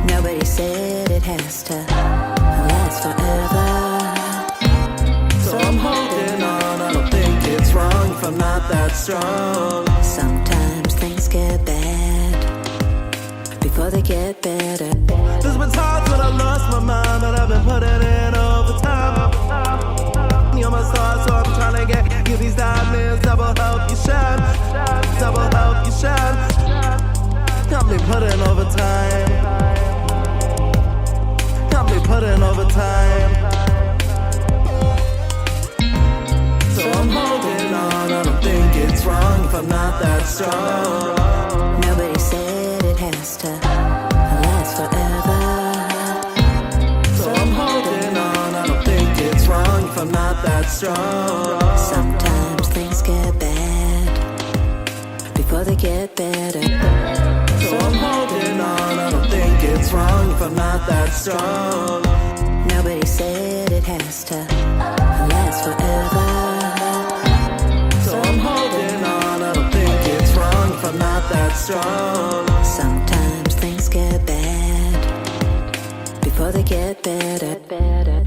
Nobody said it has to last forever. So I'm holding on, I don't think it's wrong if I'm not that strong. Sometimes things get bad before they get better.
There's been times when I lost my mind, but I've been putting in overtime. putting overtime. Got me putting overtime. So I'm holding on. I don't think it's wrong if I'm not that strong.
Nobody said it has to last forever.
So I'm holding on. I don't think it's wrong if I'm not that strong.
Sometimes things get bad before they get better.
So I'm holding on. I don't think it's wrong if I'm not that strong.
Nobody said it has to last forever.
So I'm holding on. I don't think it's wrong if I'm not that strong.
Sometimes things get bad before they get better.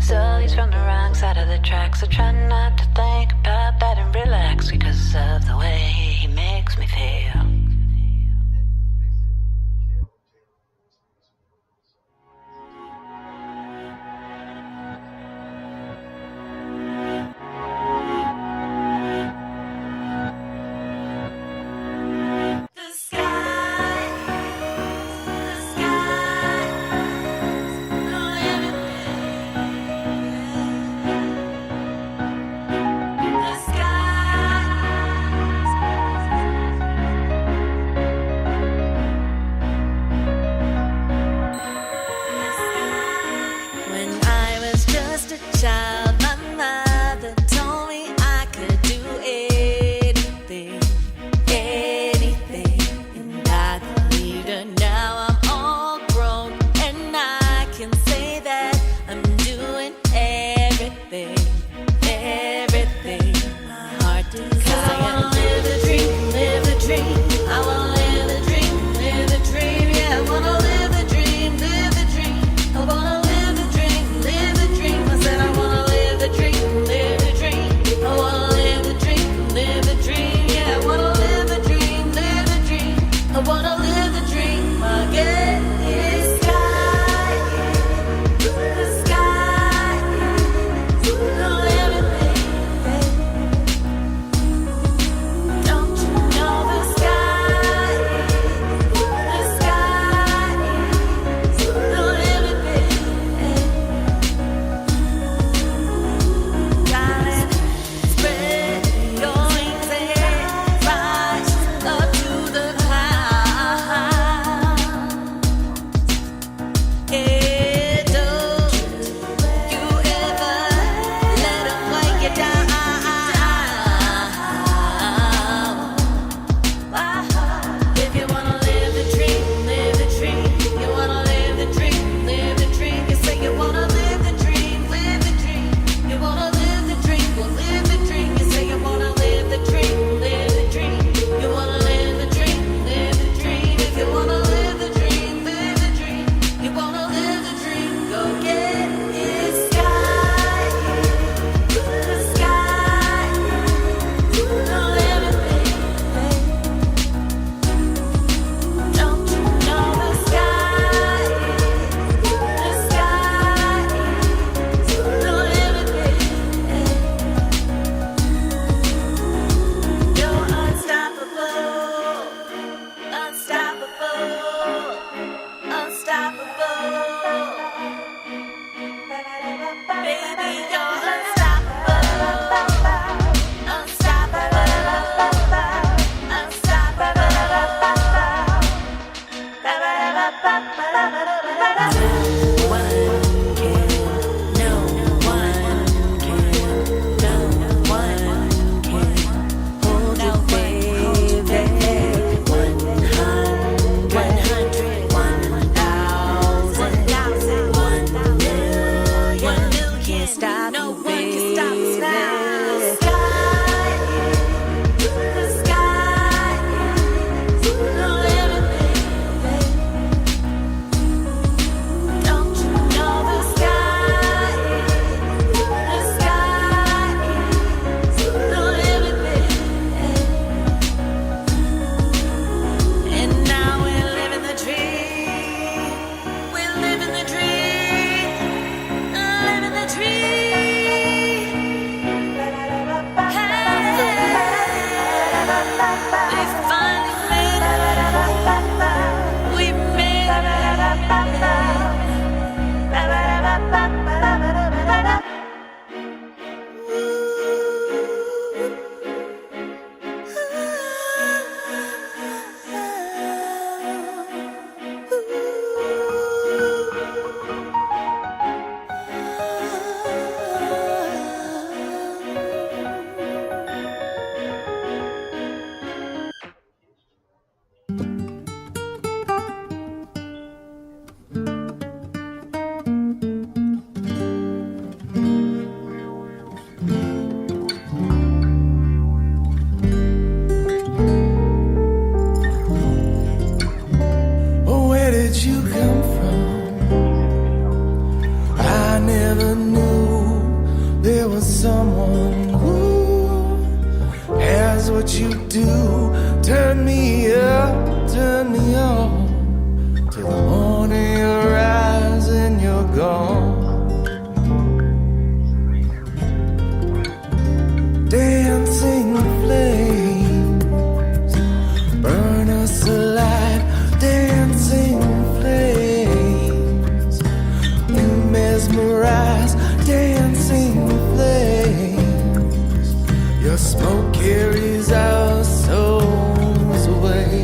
So he's from the wrong side of the track, so try not to think about that and relax because of the way he makes me feel.
Living the dream.
what you do. Turn me up, turn me on, till the morning you rise and you're gone. Dancing flames burn us alive. Dancing flames, you mesmerize. Dancing flames, your smoke carries our souls away.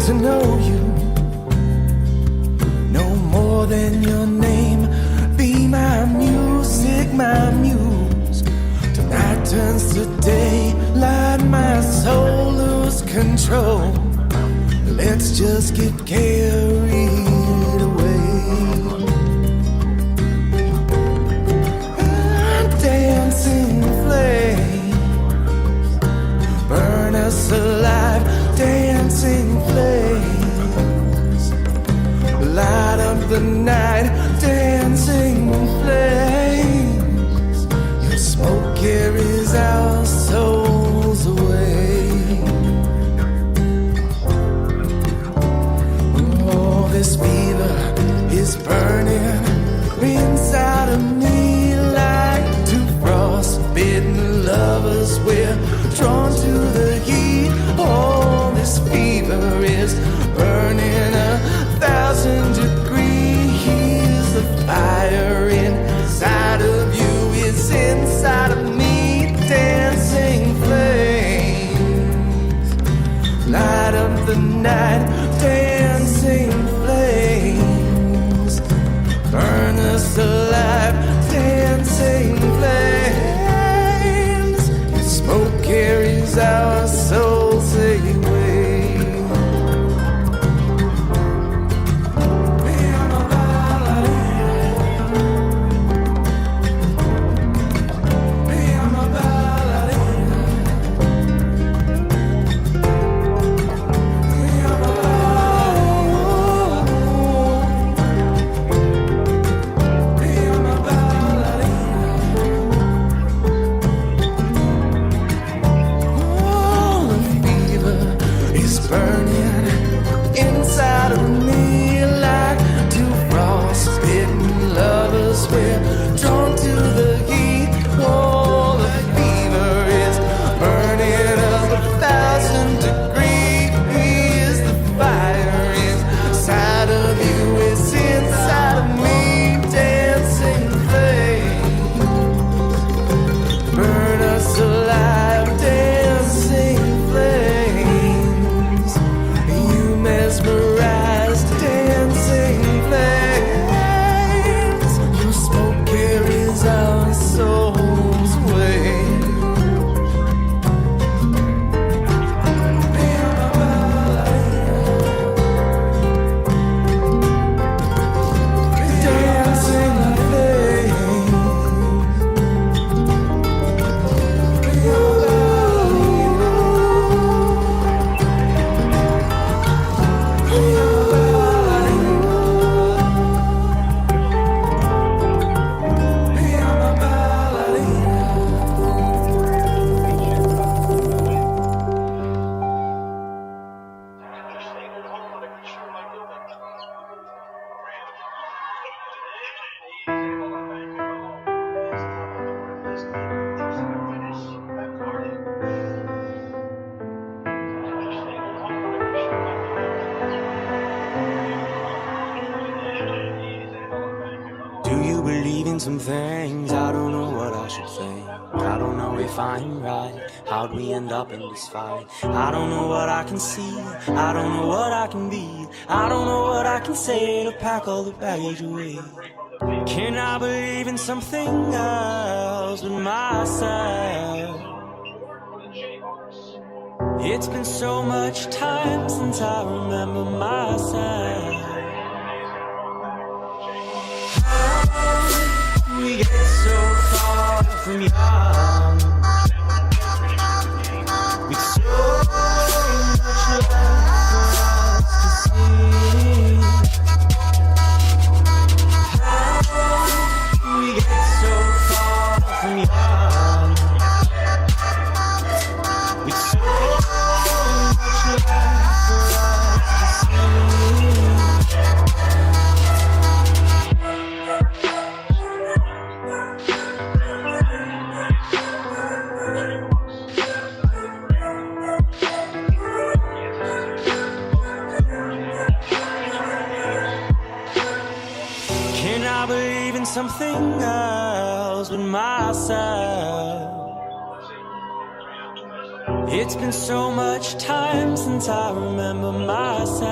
To know you, no more than your name. Be my music, my muse. Tonight turns to daylight, my soul lose control. Let's just get carried away. Dancing flames burn us alive. Dancing flames light up the night. Dancing flames, your smoke carries our souls away. Oh, this fever is burning inside of me like two frostbitten lovers. We're drawn to the heat. Oh, this fever is burning 1,000 degrees. The fire inside of you is inside of me. Dancing flames light up the night. Dancing flames burn us alive. Dancing flames, your smoke carries our souls away. Some things I don't know what I should think. I don't know if I'm right. How'd we end up in this fight? I don't know what I can see. I don't know what I can be. I don't know what I can say to pack all the baggage away. Can I believe in something else but myself? It's been so much time since I remember myself. We get so far from young. nothing else but myself. It's been so much time since I remember myself.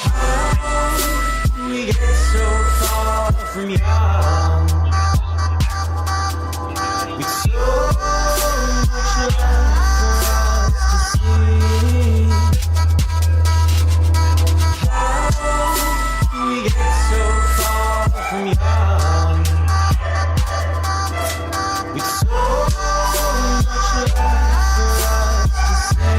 How did we get so far from young? With so much love for us to see. How did we get so far from young? With so much love for us to see.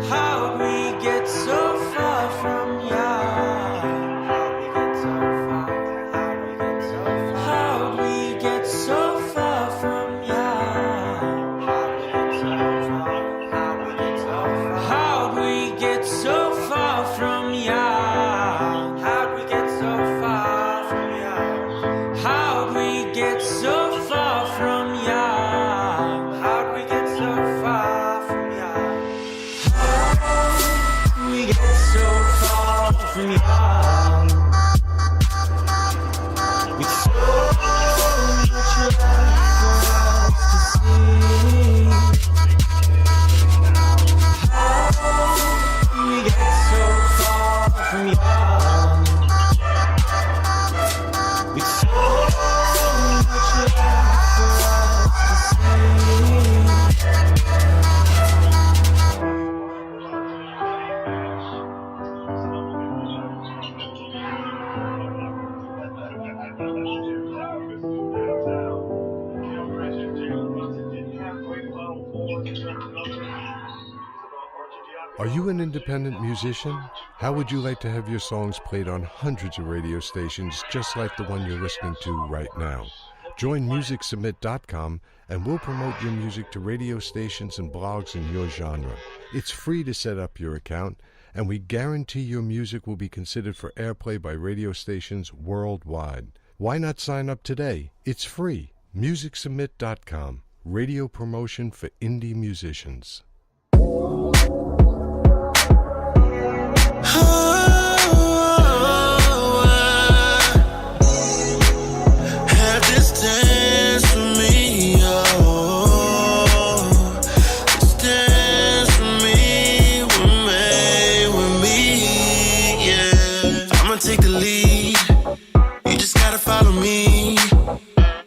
How'd we get so far from young? How'd we get so far from young? How'd we get so far from young? How'd we get so far from young? How'd we get so far from young? How'd we get so far from young? How'd we get so far from young? With so much love for us to see. How we get so far from young? With so much love for us to see.
Are you an independent musician? How would you like to have your songs played on hundreds of radio stations just like the one you're listening to right now? Join MusicSubmit.com and we'll promote your music to radio stations and blogs in your genre. It's free to set up your account, and we guarantee your music will be considered for airplay by radio stations worldwide. Why not sign up today? It's free. MusicSubmit.com. Radio promotion for indie musicians.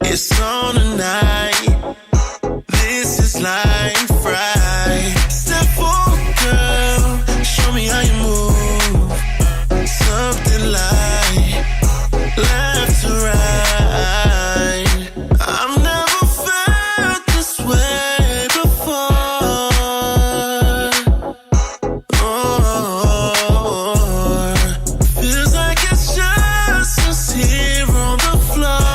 It's on tonight. This is life, right? Step forward, girl. Show me how you move. Something like left to right. I've never felt this way before. Oh, feels like it's just us here on the floor.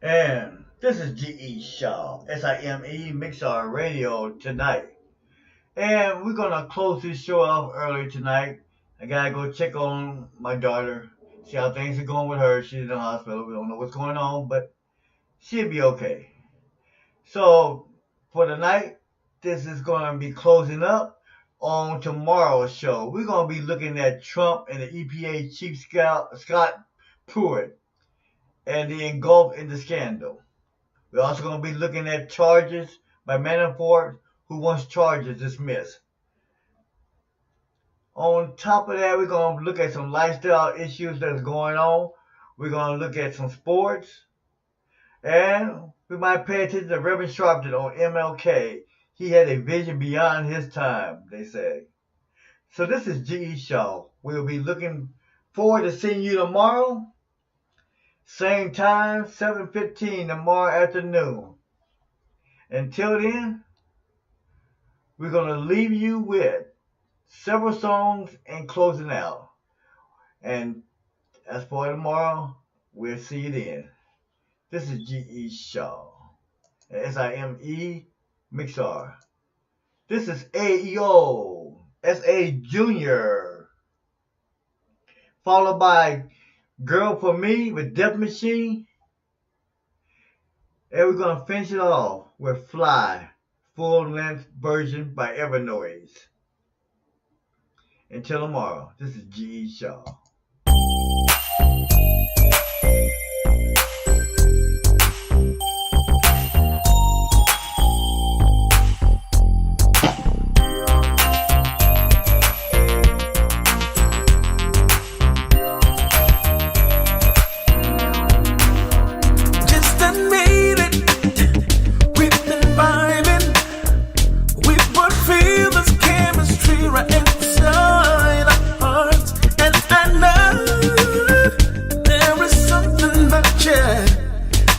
And this is G.E. Shaw, S-I-M-E, MIXLR Radio Tonight. And we're going to close this show off early tonight. I got to go check on my daughter, see how things are going with her. She's in the hospital. We don't know what's going on, but she'll be okay. So for tonight, this is going to be closing up. On tomorrow's show, we're going to be looking at Trump and the EPA Chief Scott Pruitt and the engulfed in the scandal. We're also going to be looking at charges by Manafort, who wants charges dismissed. On top of that, we're going to look at some lifestyle issues that's going on. We're going to look at some sports. And we might pay attention to Reverend Sharpton on MLK. He had a vision beyond his time, they say. So this is G.E. Shaw. We'll be looking forward to seeing you tomorrow. Same time, 7:15 tomorrow afternoon. Until then, we're going to leave you with several songs and closing out. And as for tomorrow, we'll see you then. This is G.E. Shaw. S-I-M-E. MIXLR. This is AEO, S.A. Jr. Followed by Girl for Me with Death Machine. And we're going to finish it off with Fly, full-length version by Evernoise. Until tomorrow, this is G.E. Shaw.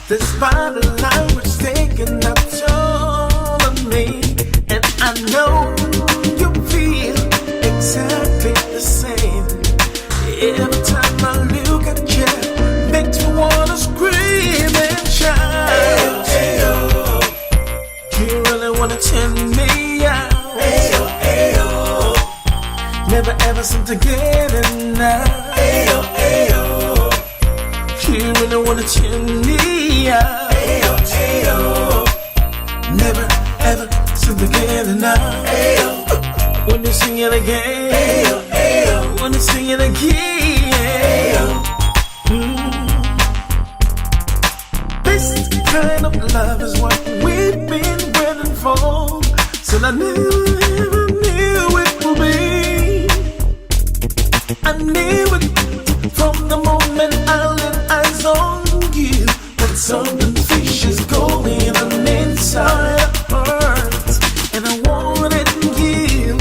This body language taking up all of me, and I know you feel exactly the same. Every time I look at you, makes me wanna scream and shout. Ayo, ayo. You really wanna turn me out. Ayo, ayo. Never ever seem to get enough. Ayo, ayo. You really wanna turn me out. Ayo, ayo. Never ever seem to get enough. Ayo. When you sing it again. Ayo, ayo. When you sing it again. Ayo. This kind of love is what we've been waiting for. So I never knew it would be. I knew it from the moment I laid eyes on you. But something fishy is going on inside our hearts, and I want it in you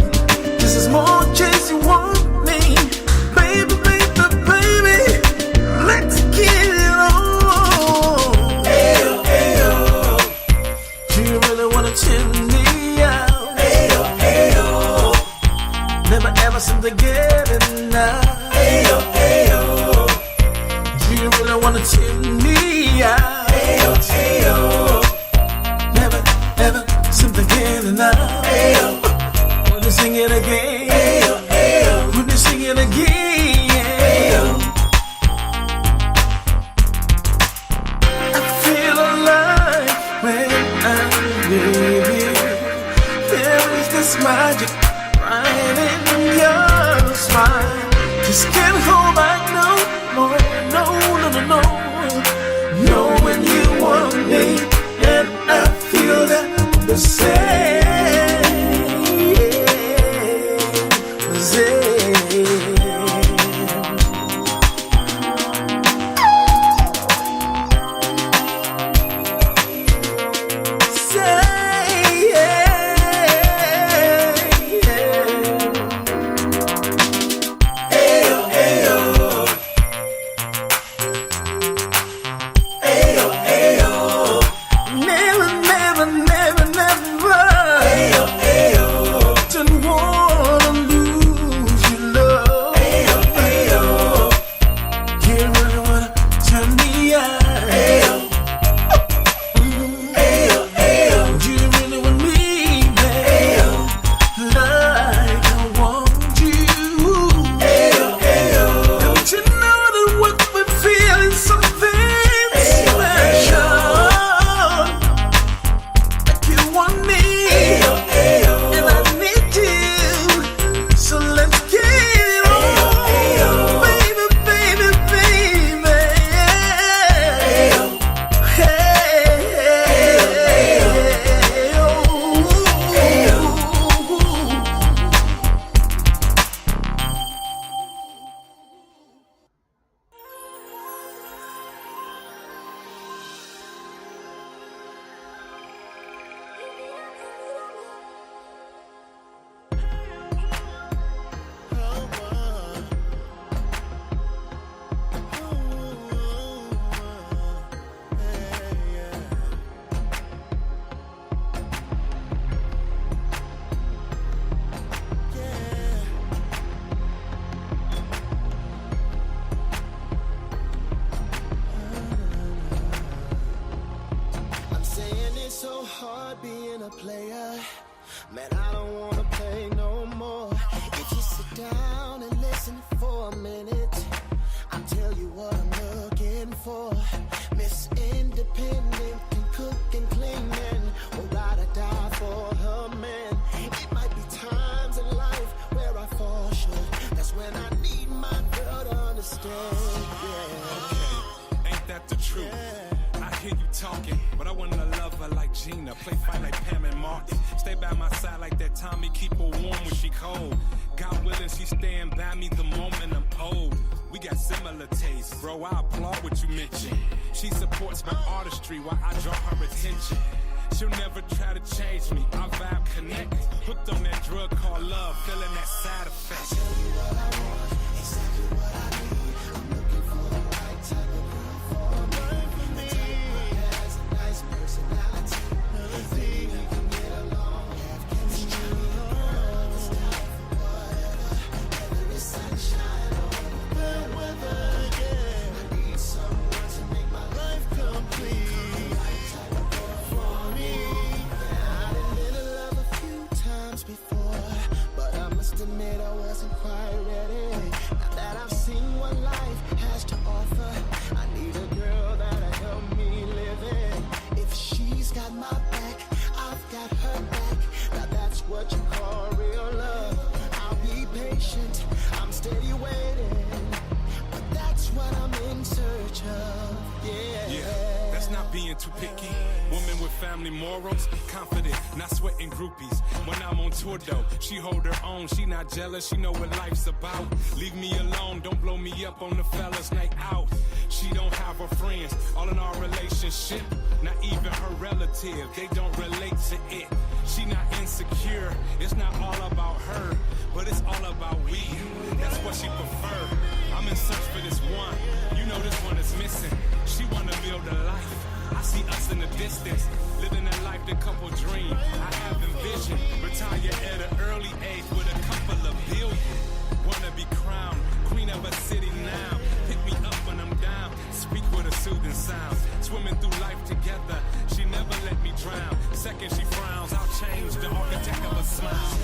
just as much as you want me. Baby, baby, baby, let's get it on. Ayo, ayo. Do you really wanna turn me out? Ayo, ayo. Never ever seem to get enough. Ayo, ayo. Do you really wanna turn me out? Ayo, ayo. Never ever seem to get enough. Ayo. When you sing it again. Ayo, ayo. When you sing it again. Ayo. I feel alive when I'm with you. There is this magic right in your smile. Just can't hold back no more. No, no, no, no. Knowing you want me, and I feel that the same. Never, never, never, never don't wanna play no more. If you sit down and listen for a minute, I'll tell you what I'm looking for. Miss Independent, can cook and clean, and will ride or die for her man. It might be times in life where I fall short. That's when I need my girl to understand. Yeah.
Okay, ain't that the truth? Yeah. I hear you talking, but I wanna love her like Gina, play fight like Pam and Martin, stay by my side like that Tommy, keep her warm when she cold. God willing, she stand by me the moment I'm old. We got similar tastes, bro, I applaud what you mentioned. She supports my artistry while I draw her attention. She'll never try to change me, our vibe connect. Hooked on that drug called love, feeling that side effect.
I'll tell you what I want, exactly what I need. I'm looking for the right type of girl for me. The type that has a nice personality. Maybe we can get along, have chemistry. Girl, it's down for whatever, whether it's sunshine or bad weather. Yeah, I need someone to make my life complete. The right type of girl for me. Yeah, I've been in love a few times before, but I must admit I wasn't quite ready. Now that I've seen what life has to offer, I need a girl that'll help me live it. If she's got my back, I've got her back. Now that's what you call real love. I'll be patient, I'm steady waiting, but that's what I'm in search of. Yeah,
that's not being too picky. Woman with family morals, confident, not sweating groupies. When I'm on tour though, she hold her own. She not jealous, she know what life's about. Leave me alone, don't blow me up on the fellas night out. She don't have her friends, all in our relationship. Not even her relative, they don't relate to it. She not insecure, it's not all about her, but it's all about we. That's what she prefer. I'm in search for this one, you know this one is missing. She wanna build a life, I see us in the distance, living a life the couple dream. I have envisioned, retire at an early age with a couple of billion. Wanna be crowned, queen of a city now. Pick me up when I'm down, speak with a soothing sound. Swimming through life together, she never let me drown. Second she frowns, I'll change the architect of a smile.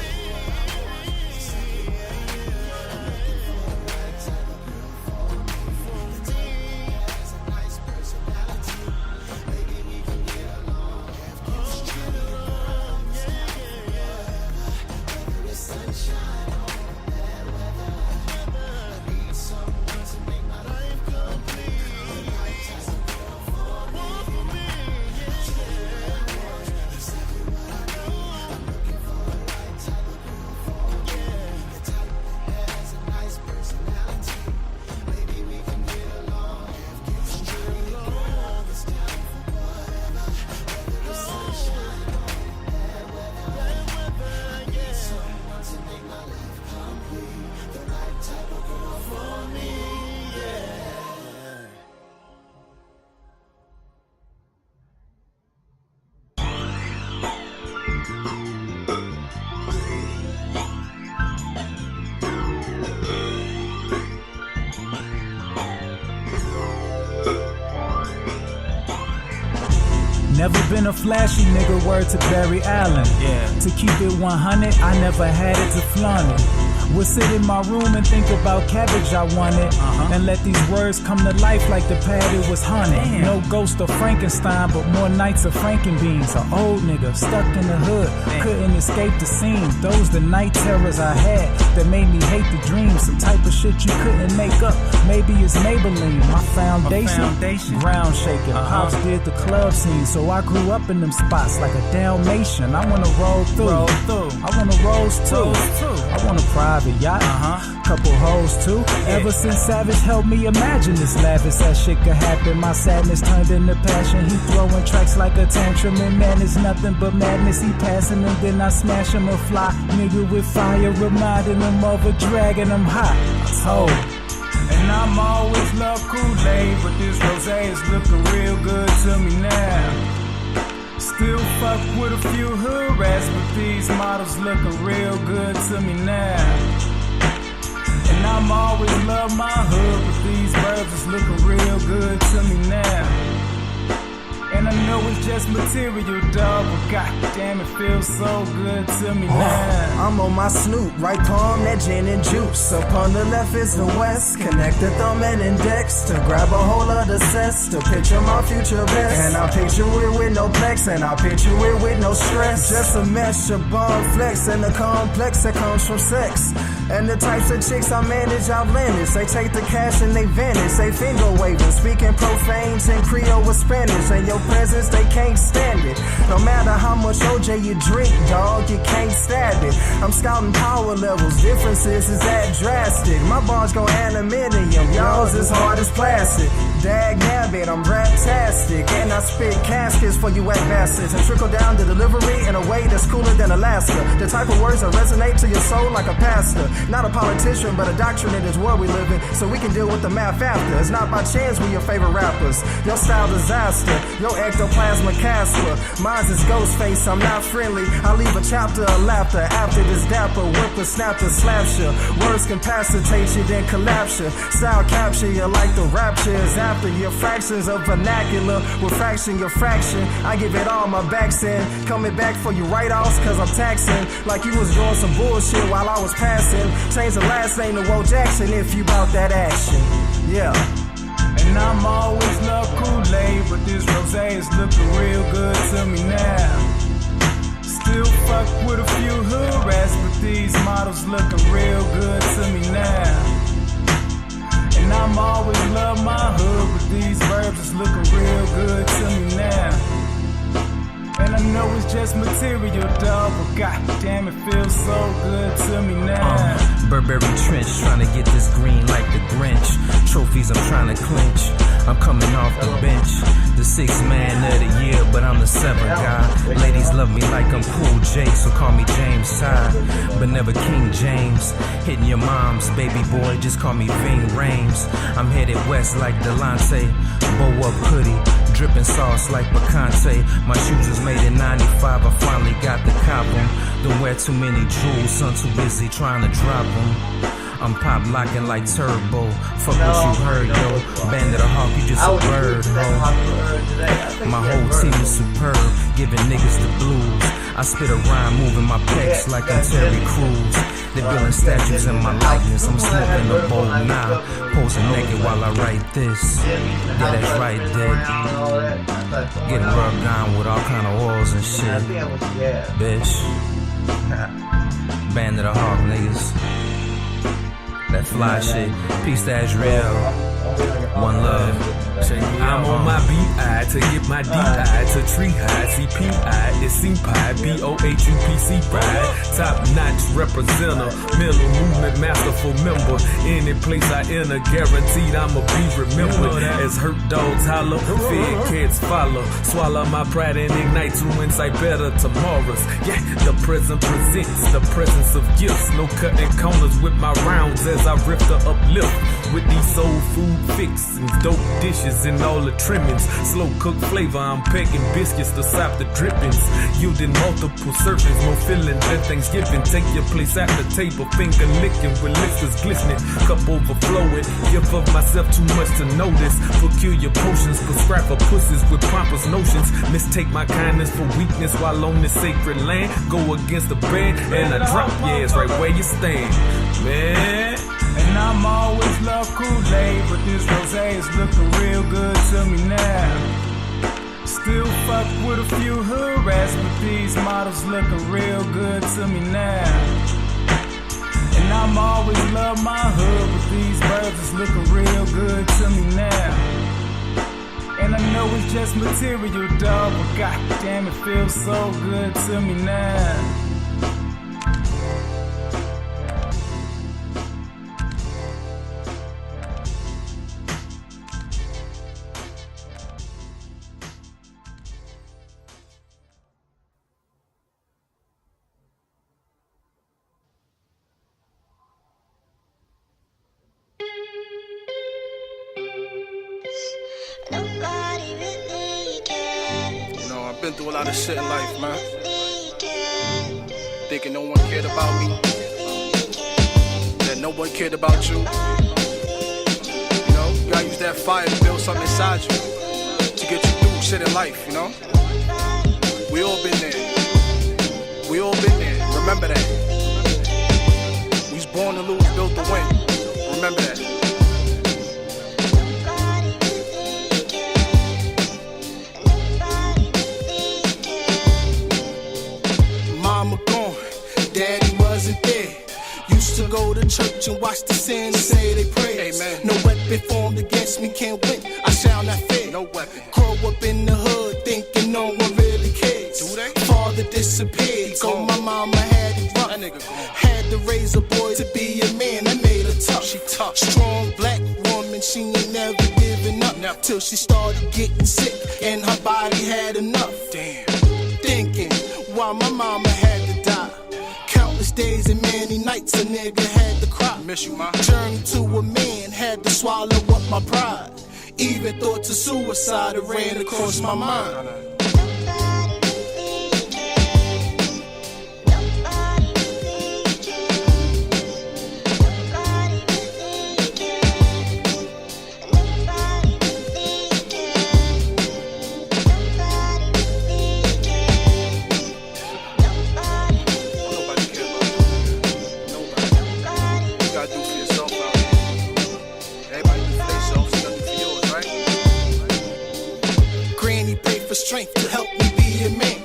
Never been a flashy nigga, word to Barry Allen. Yeah. To keep it 100, I never had it to flaunt it. Would sit in my room and think about cabbage I wanted, and let these words come to life like the pad it was haunted. Damn. No ghost of Frankenstein, but more nights of Frankenbeans. An old nigga stuck in the hood, couldn't escape the scene. Those the night terrors I had that made me hate the dream. Some type of shit you couldn't make up. Maybe it's Maybelline. My foundation. Ground shaking. Pops did the club scene, so I grew up in them spots like a Dalmatian. I wanna roll through. I wanna rose too. I wanna private yacht. Couple hoes too. Ever since Savage helped me imagine this lavish that shit could happen. My sadness turned into passion. He throwing tracks like a tantrum, and man, it's nothing but madness. He passing and then I smash him a fly nigga with fire, reminding him of a dragon. I'm hot. Oh. And I'm always love Kool-Aid, but this rosé is looking real good to me now. Still fuck with a few hood rats, but these models looking real good to me now. And I'm always love my hood, but these birds is looking real good to me now. And I know it's just material, dog, but goddamn, it feels so good to me now.
I'm on my snoot, right palm, that gin and juice. Upon the left is the west, connect the thumb and index to grab a hold of the cess, to picture my future best. And I picture it with no plex, and I picture it with no stress. Just a mesh, a bond flex, and the complex that comes from sex. And the types of chicks I manage outlandish. They take the cash and they vanish. They finger waving, speaking profanes in Creole with Spanish. And your presence, they can't stand it. No matter how much OJ you drink, dog, you can't stab it. I'm scouting power levels, differences is that drastic. My bars go aluminium, y'all's as hard as plastic. Dag nabbit, I'm rap-tastic. And I spit caskets for you wet bastards. And trickle down the delivery in a way that's cooler than Alaska. The type of words that resonate to your soul like a pastor. Not a politician, but a doctrine in this world we live in, so we can deal with the math after. It's not by chance we your favorite rappers. Your style disaster, your ectoplasma Casper. Mine's is Ghostface, I'm not friendly. I leave a chapter of laughter after this dapper whippersnapper slaps you. Words capacitate you, then collapse you. Style capture you like the rapture is after your fractions of vernacular. With fraction your fraction, I give it all my backs in. Coming back for you write-offs, cause I'm taxing. Like you was doing some bullshit while I was passing. Change the last name to Wo Jackson if you bout that action. Yeah.
And I'm always love Kool-Aid, but this rosé is looking real good to me now. Still fuck with a few hood rats, but these models looking real good to me now. And I'm always love my hood, but these verbs is looking real good to me now. And I know it's just material, dog, but goddamn, it feels so good to me now.
Burberry trench, trying to get this green like the Grinch. Trophies I'm trying to clinch. I'm coming off the bench. The 6th man of the year, but I'm the 7th guy. Ladies love me like I'm Cool J, so call me James Ty, but never King James. Hitting your mom's baby boy, just call me Ving Rames. I'm headed west like Delonte, bow up hoodie, dripping sauce like Picante. My shoes was made in 95, I finally got the cop 'em. Don't wear too many jewels, son too busy trying to drop 'em. I'm pop locking like Turbo. Fuck what you heard, yo. Bandit a hawk, you just a bird, ho. My whole team is superb, giving niggas the blues. I spit a rhyme, moving my pecs like I'm Terry Crews. They building statues in my likeness. I'm smoking a bowl now, posing naked while I write this. Yeah, that's right, dick. Getting rubbed down with all kind of oils and shit, bitch. Bandit a hawk, niggas. That fly shit, peace that's real. One love.
I'm on my B.I. to get my D.I. to tree high, C.P.I. It's C.P.I. B.O.H.U.P.C. pride. Top notch representer, middle movement masterful member. Any place I enter, guaranteed I'ma be remembered. As hurt dogs holler, fed cats follow. Swallow my pride and ignite to insight better tomorrows. Yeah, the present presents the presence of gifts. No cutting corners with my rounds as I riff the uplift. With these soul food fixings, dope dishes and all the trimmings. Slow cooked flavor, I'm pegging biscuits to sop the drippings. Yielding multiple servings, more filling than Thanksgiving. Take your place at the table, finger licking with lips glistening. Cup overflowing, give of myself too much to notice. Peculiar potions, prescribe for pussies with pompous notions. Mistake my kindness for weakness while on this sacred land. Go against the band and I drop your ass right where you stand, man.
And I'm always love Kool-Aid, but this rosé is looking real good to me now. Still fuck with a few hood rats, but these models looking real good to me now. And I'm always love my hood, but these birds is looking real good to me now. And I know it's just material, dog, but goddamn, it feels so good to me now.
Been through a lot of shit in life, man. Thinking no one cared about me, that no one cared about you. You know, you gotta use that fire to build something inside you, to get you through shit in life, you know? We all been there. We all been there. Remember that. We was born to lose, built to win. Remember that. Mama gone, daddy wasn't there. Used to go to church and watch the sinners say they prayers. Amen. No weapon formed against me can win. I shall not fear. No weapon. Grow up in the hood thinking no one really cares. Do they? Father disappeared, so my mama had it rough. That nigga gone. Had to raise a boy to be a man. That made her tough. She tough. Strong black woman. She ain't never giving up. Never. Till she started getting sick and her body had enough. Damn. Thinking why my mama had to die. Countless days and many nights a nigga had to cry. Miss you, ma. Journey to a man, had to swallow up my pride. Even thoughts of suicide ran across my mind. Strength to help me be a man.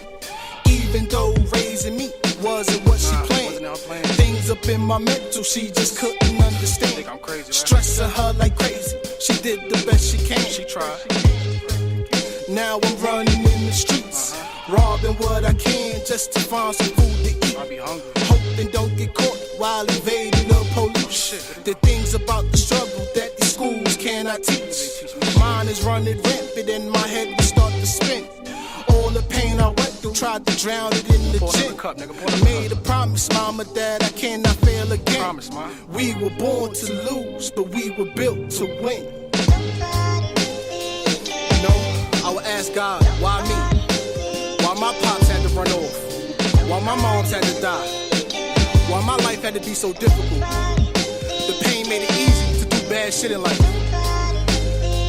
Even though raising me wasn't what she planned. Things up in my mental she just couldn't understand. Think I'm crazy, right? Stressing her like crazy. She did the best she can. She tried. Now I'm running in the streets, robbing what I can just to find some food to eat. I be hungry. Hoping don't get caught while evading the police. Shit. The things about the struggle that the schools cannot teach. Mine is running rampant and my head will start to spin. All the pain I went through, tried to drown it in the gym. I made a promise, mama, that I cannot fail again. Promise, we were born to lose, but we were built to win. No, I would ask God, why me? Why my pops had to run off? Why my moms had to die? Why my life had to be so difficult? The pain made it easy to do bad shit in life.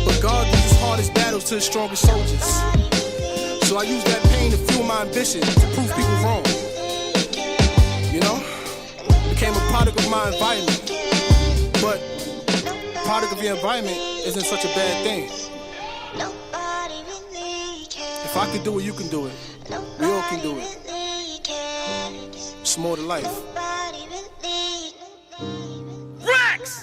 But God gives his hardest battles to his strongest soldiers. So I use that pain to fuel my ambition, to prove people wrong. You know? Became a product of my environment. But product of your environment isn't such a bad thing. If I can do it, you can do it. We all can do it. It's more to life. Rex!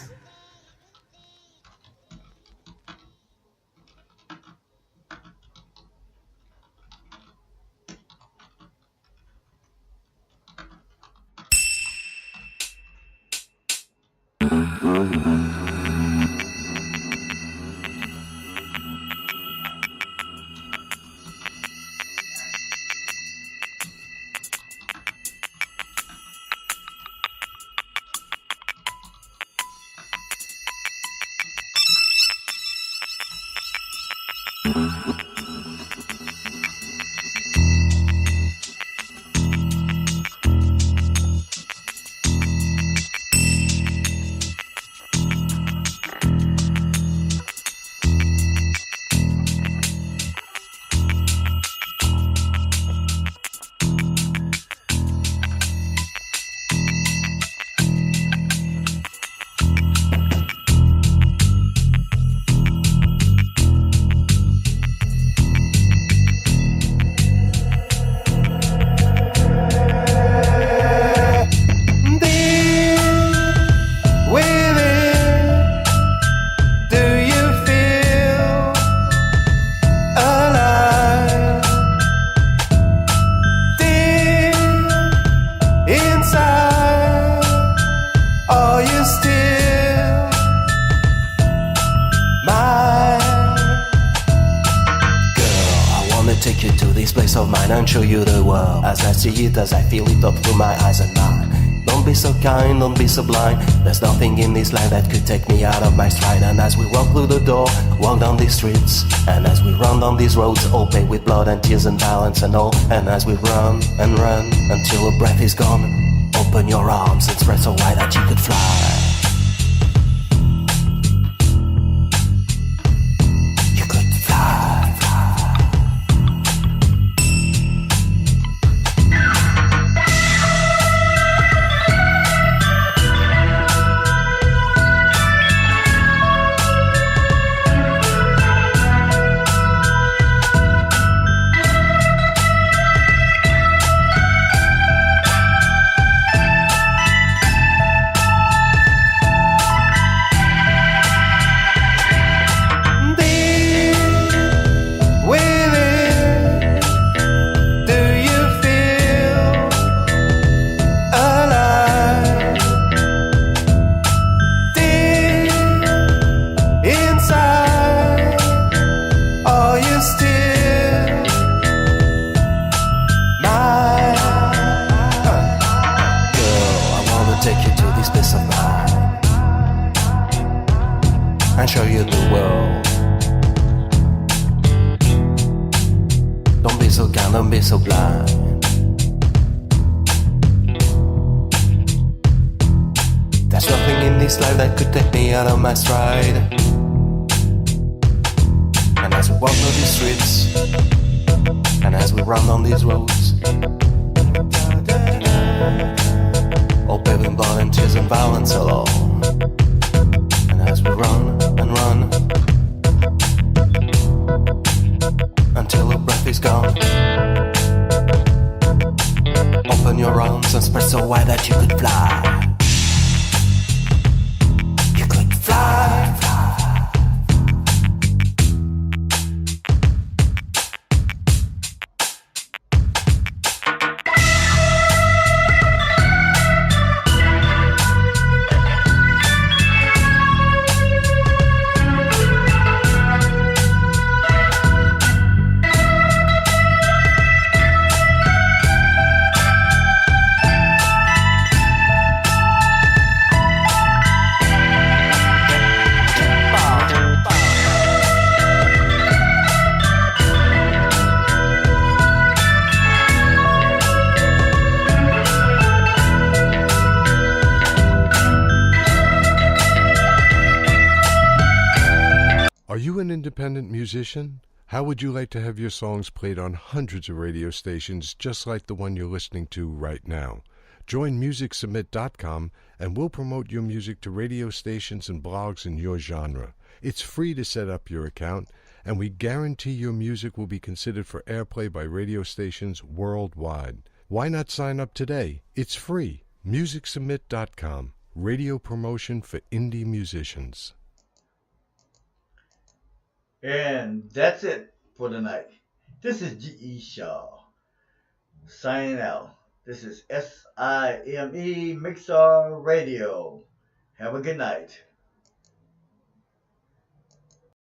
And show you the world as I see it, as I feel it up through my eyes and mind. Don't be so kind, don't be so blind. There's nothing in this life that could take me out of my stride. And as we walk through the door, walk down these streets, and as we run down these roads, all paved with blood and tears and violence and all, and as we run and run until our breath is gone, open your arms and spread so wide that you could fly. take you to this place of mine and show you the world. Don't be so kind, don't be so blind. There's nothing in this life that could take me out of my stride. And as we walk through these streets, and as we run on these roads, all paved in blood and tears and violence alone. And as we run and run until our breath is gone, open your arms and spread so wide that you could fly. You could fly, fly.
Are you an independent musician? How would you like to have your songs played on hundreds of radio stations just like the one you're listening to right now? Join MusicSubmit.com and we'll promote your music to radio stations and blogs in your genre. It's free to set up your account, and we guarantee your music will be considered for airplay by radio stations worldwide. Why not sign up today? It's free. MusicSubmit.com. Radio promotion for indie musicians.
And that's it for tonight. This is G.E. Shaw signing out. This is SIME MIXLR Radio. Have a good night.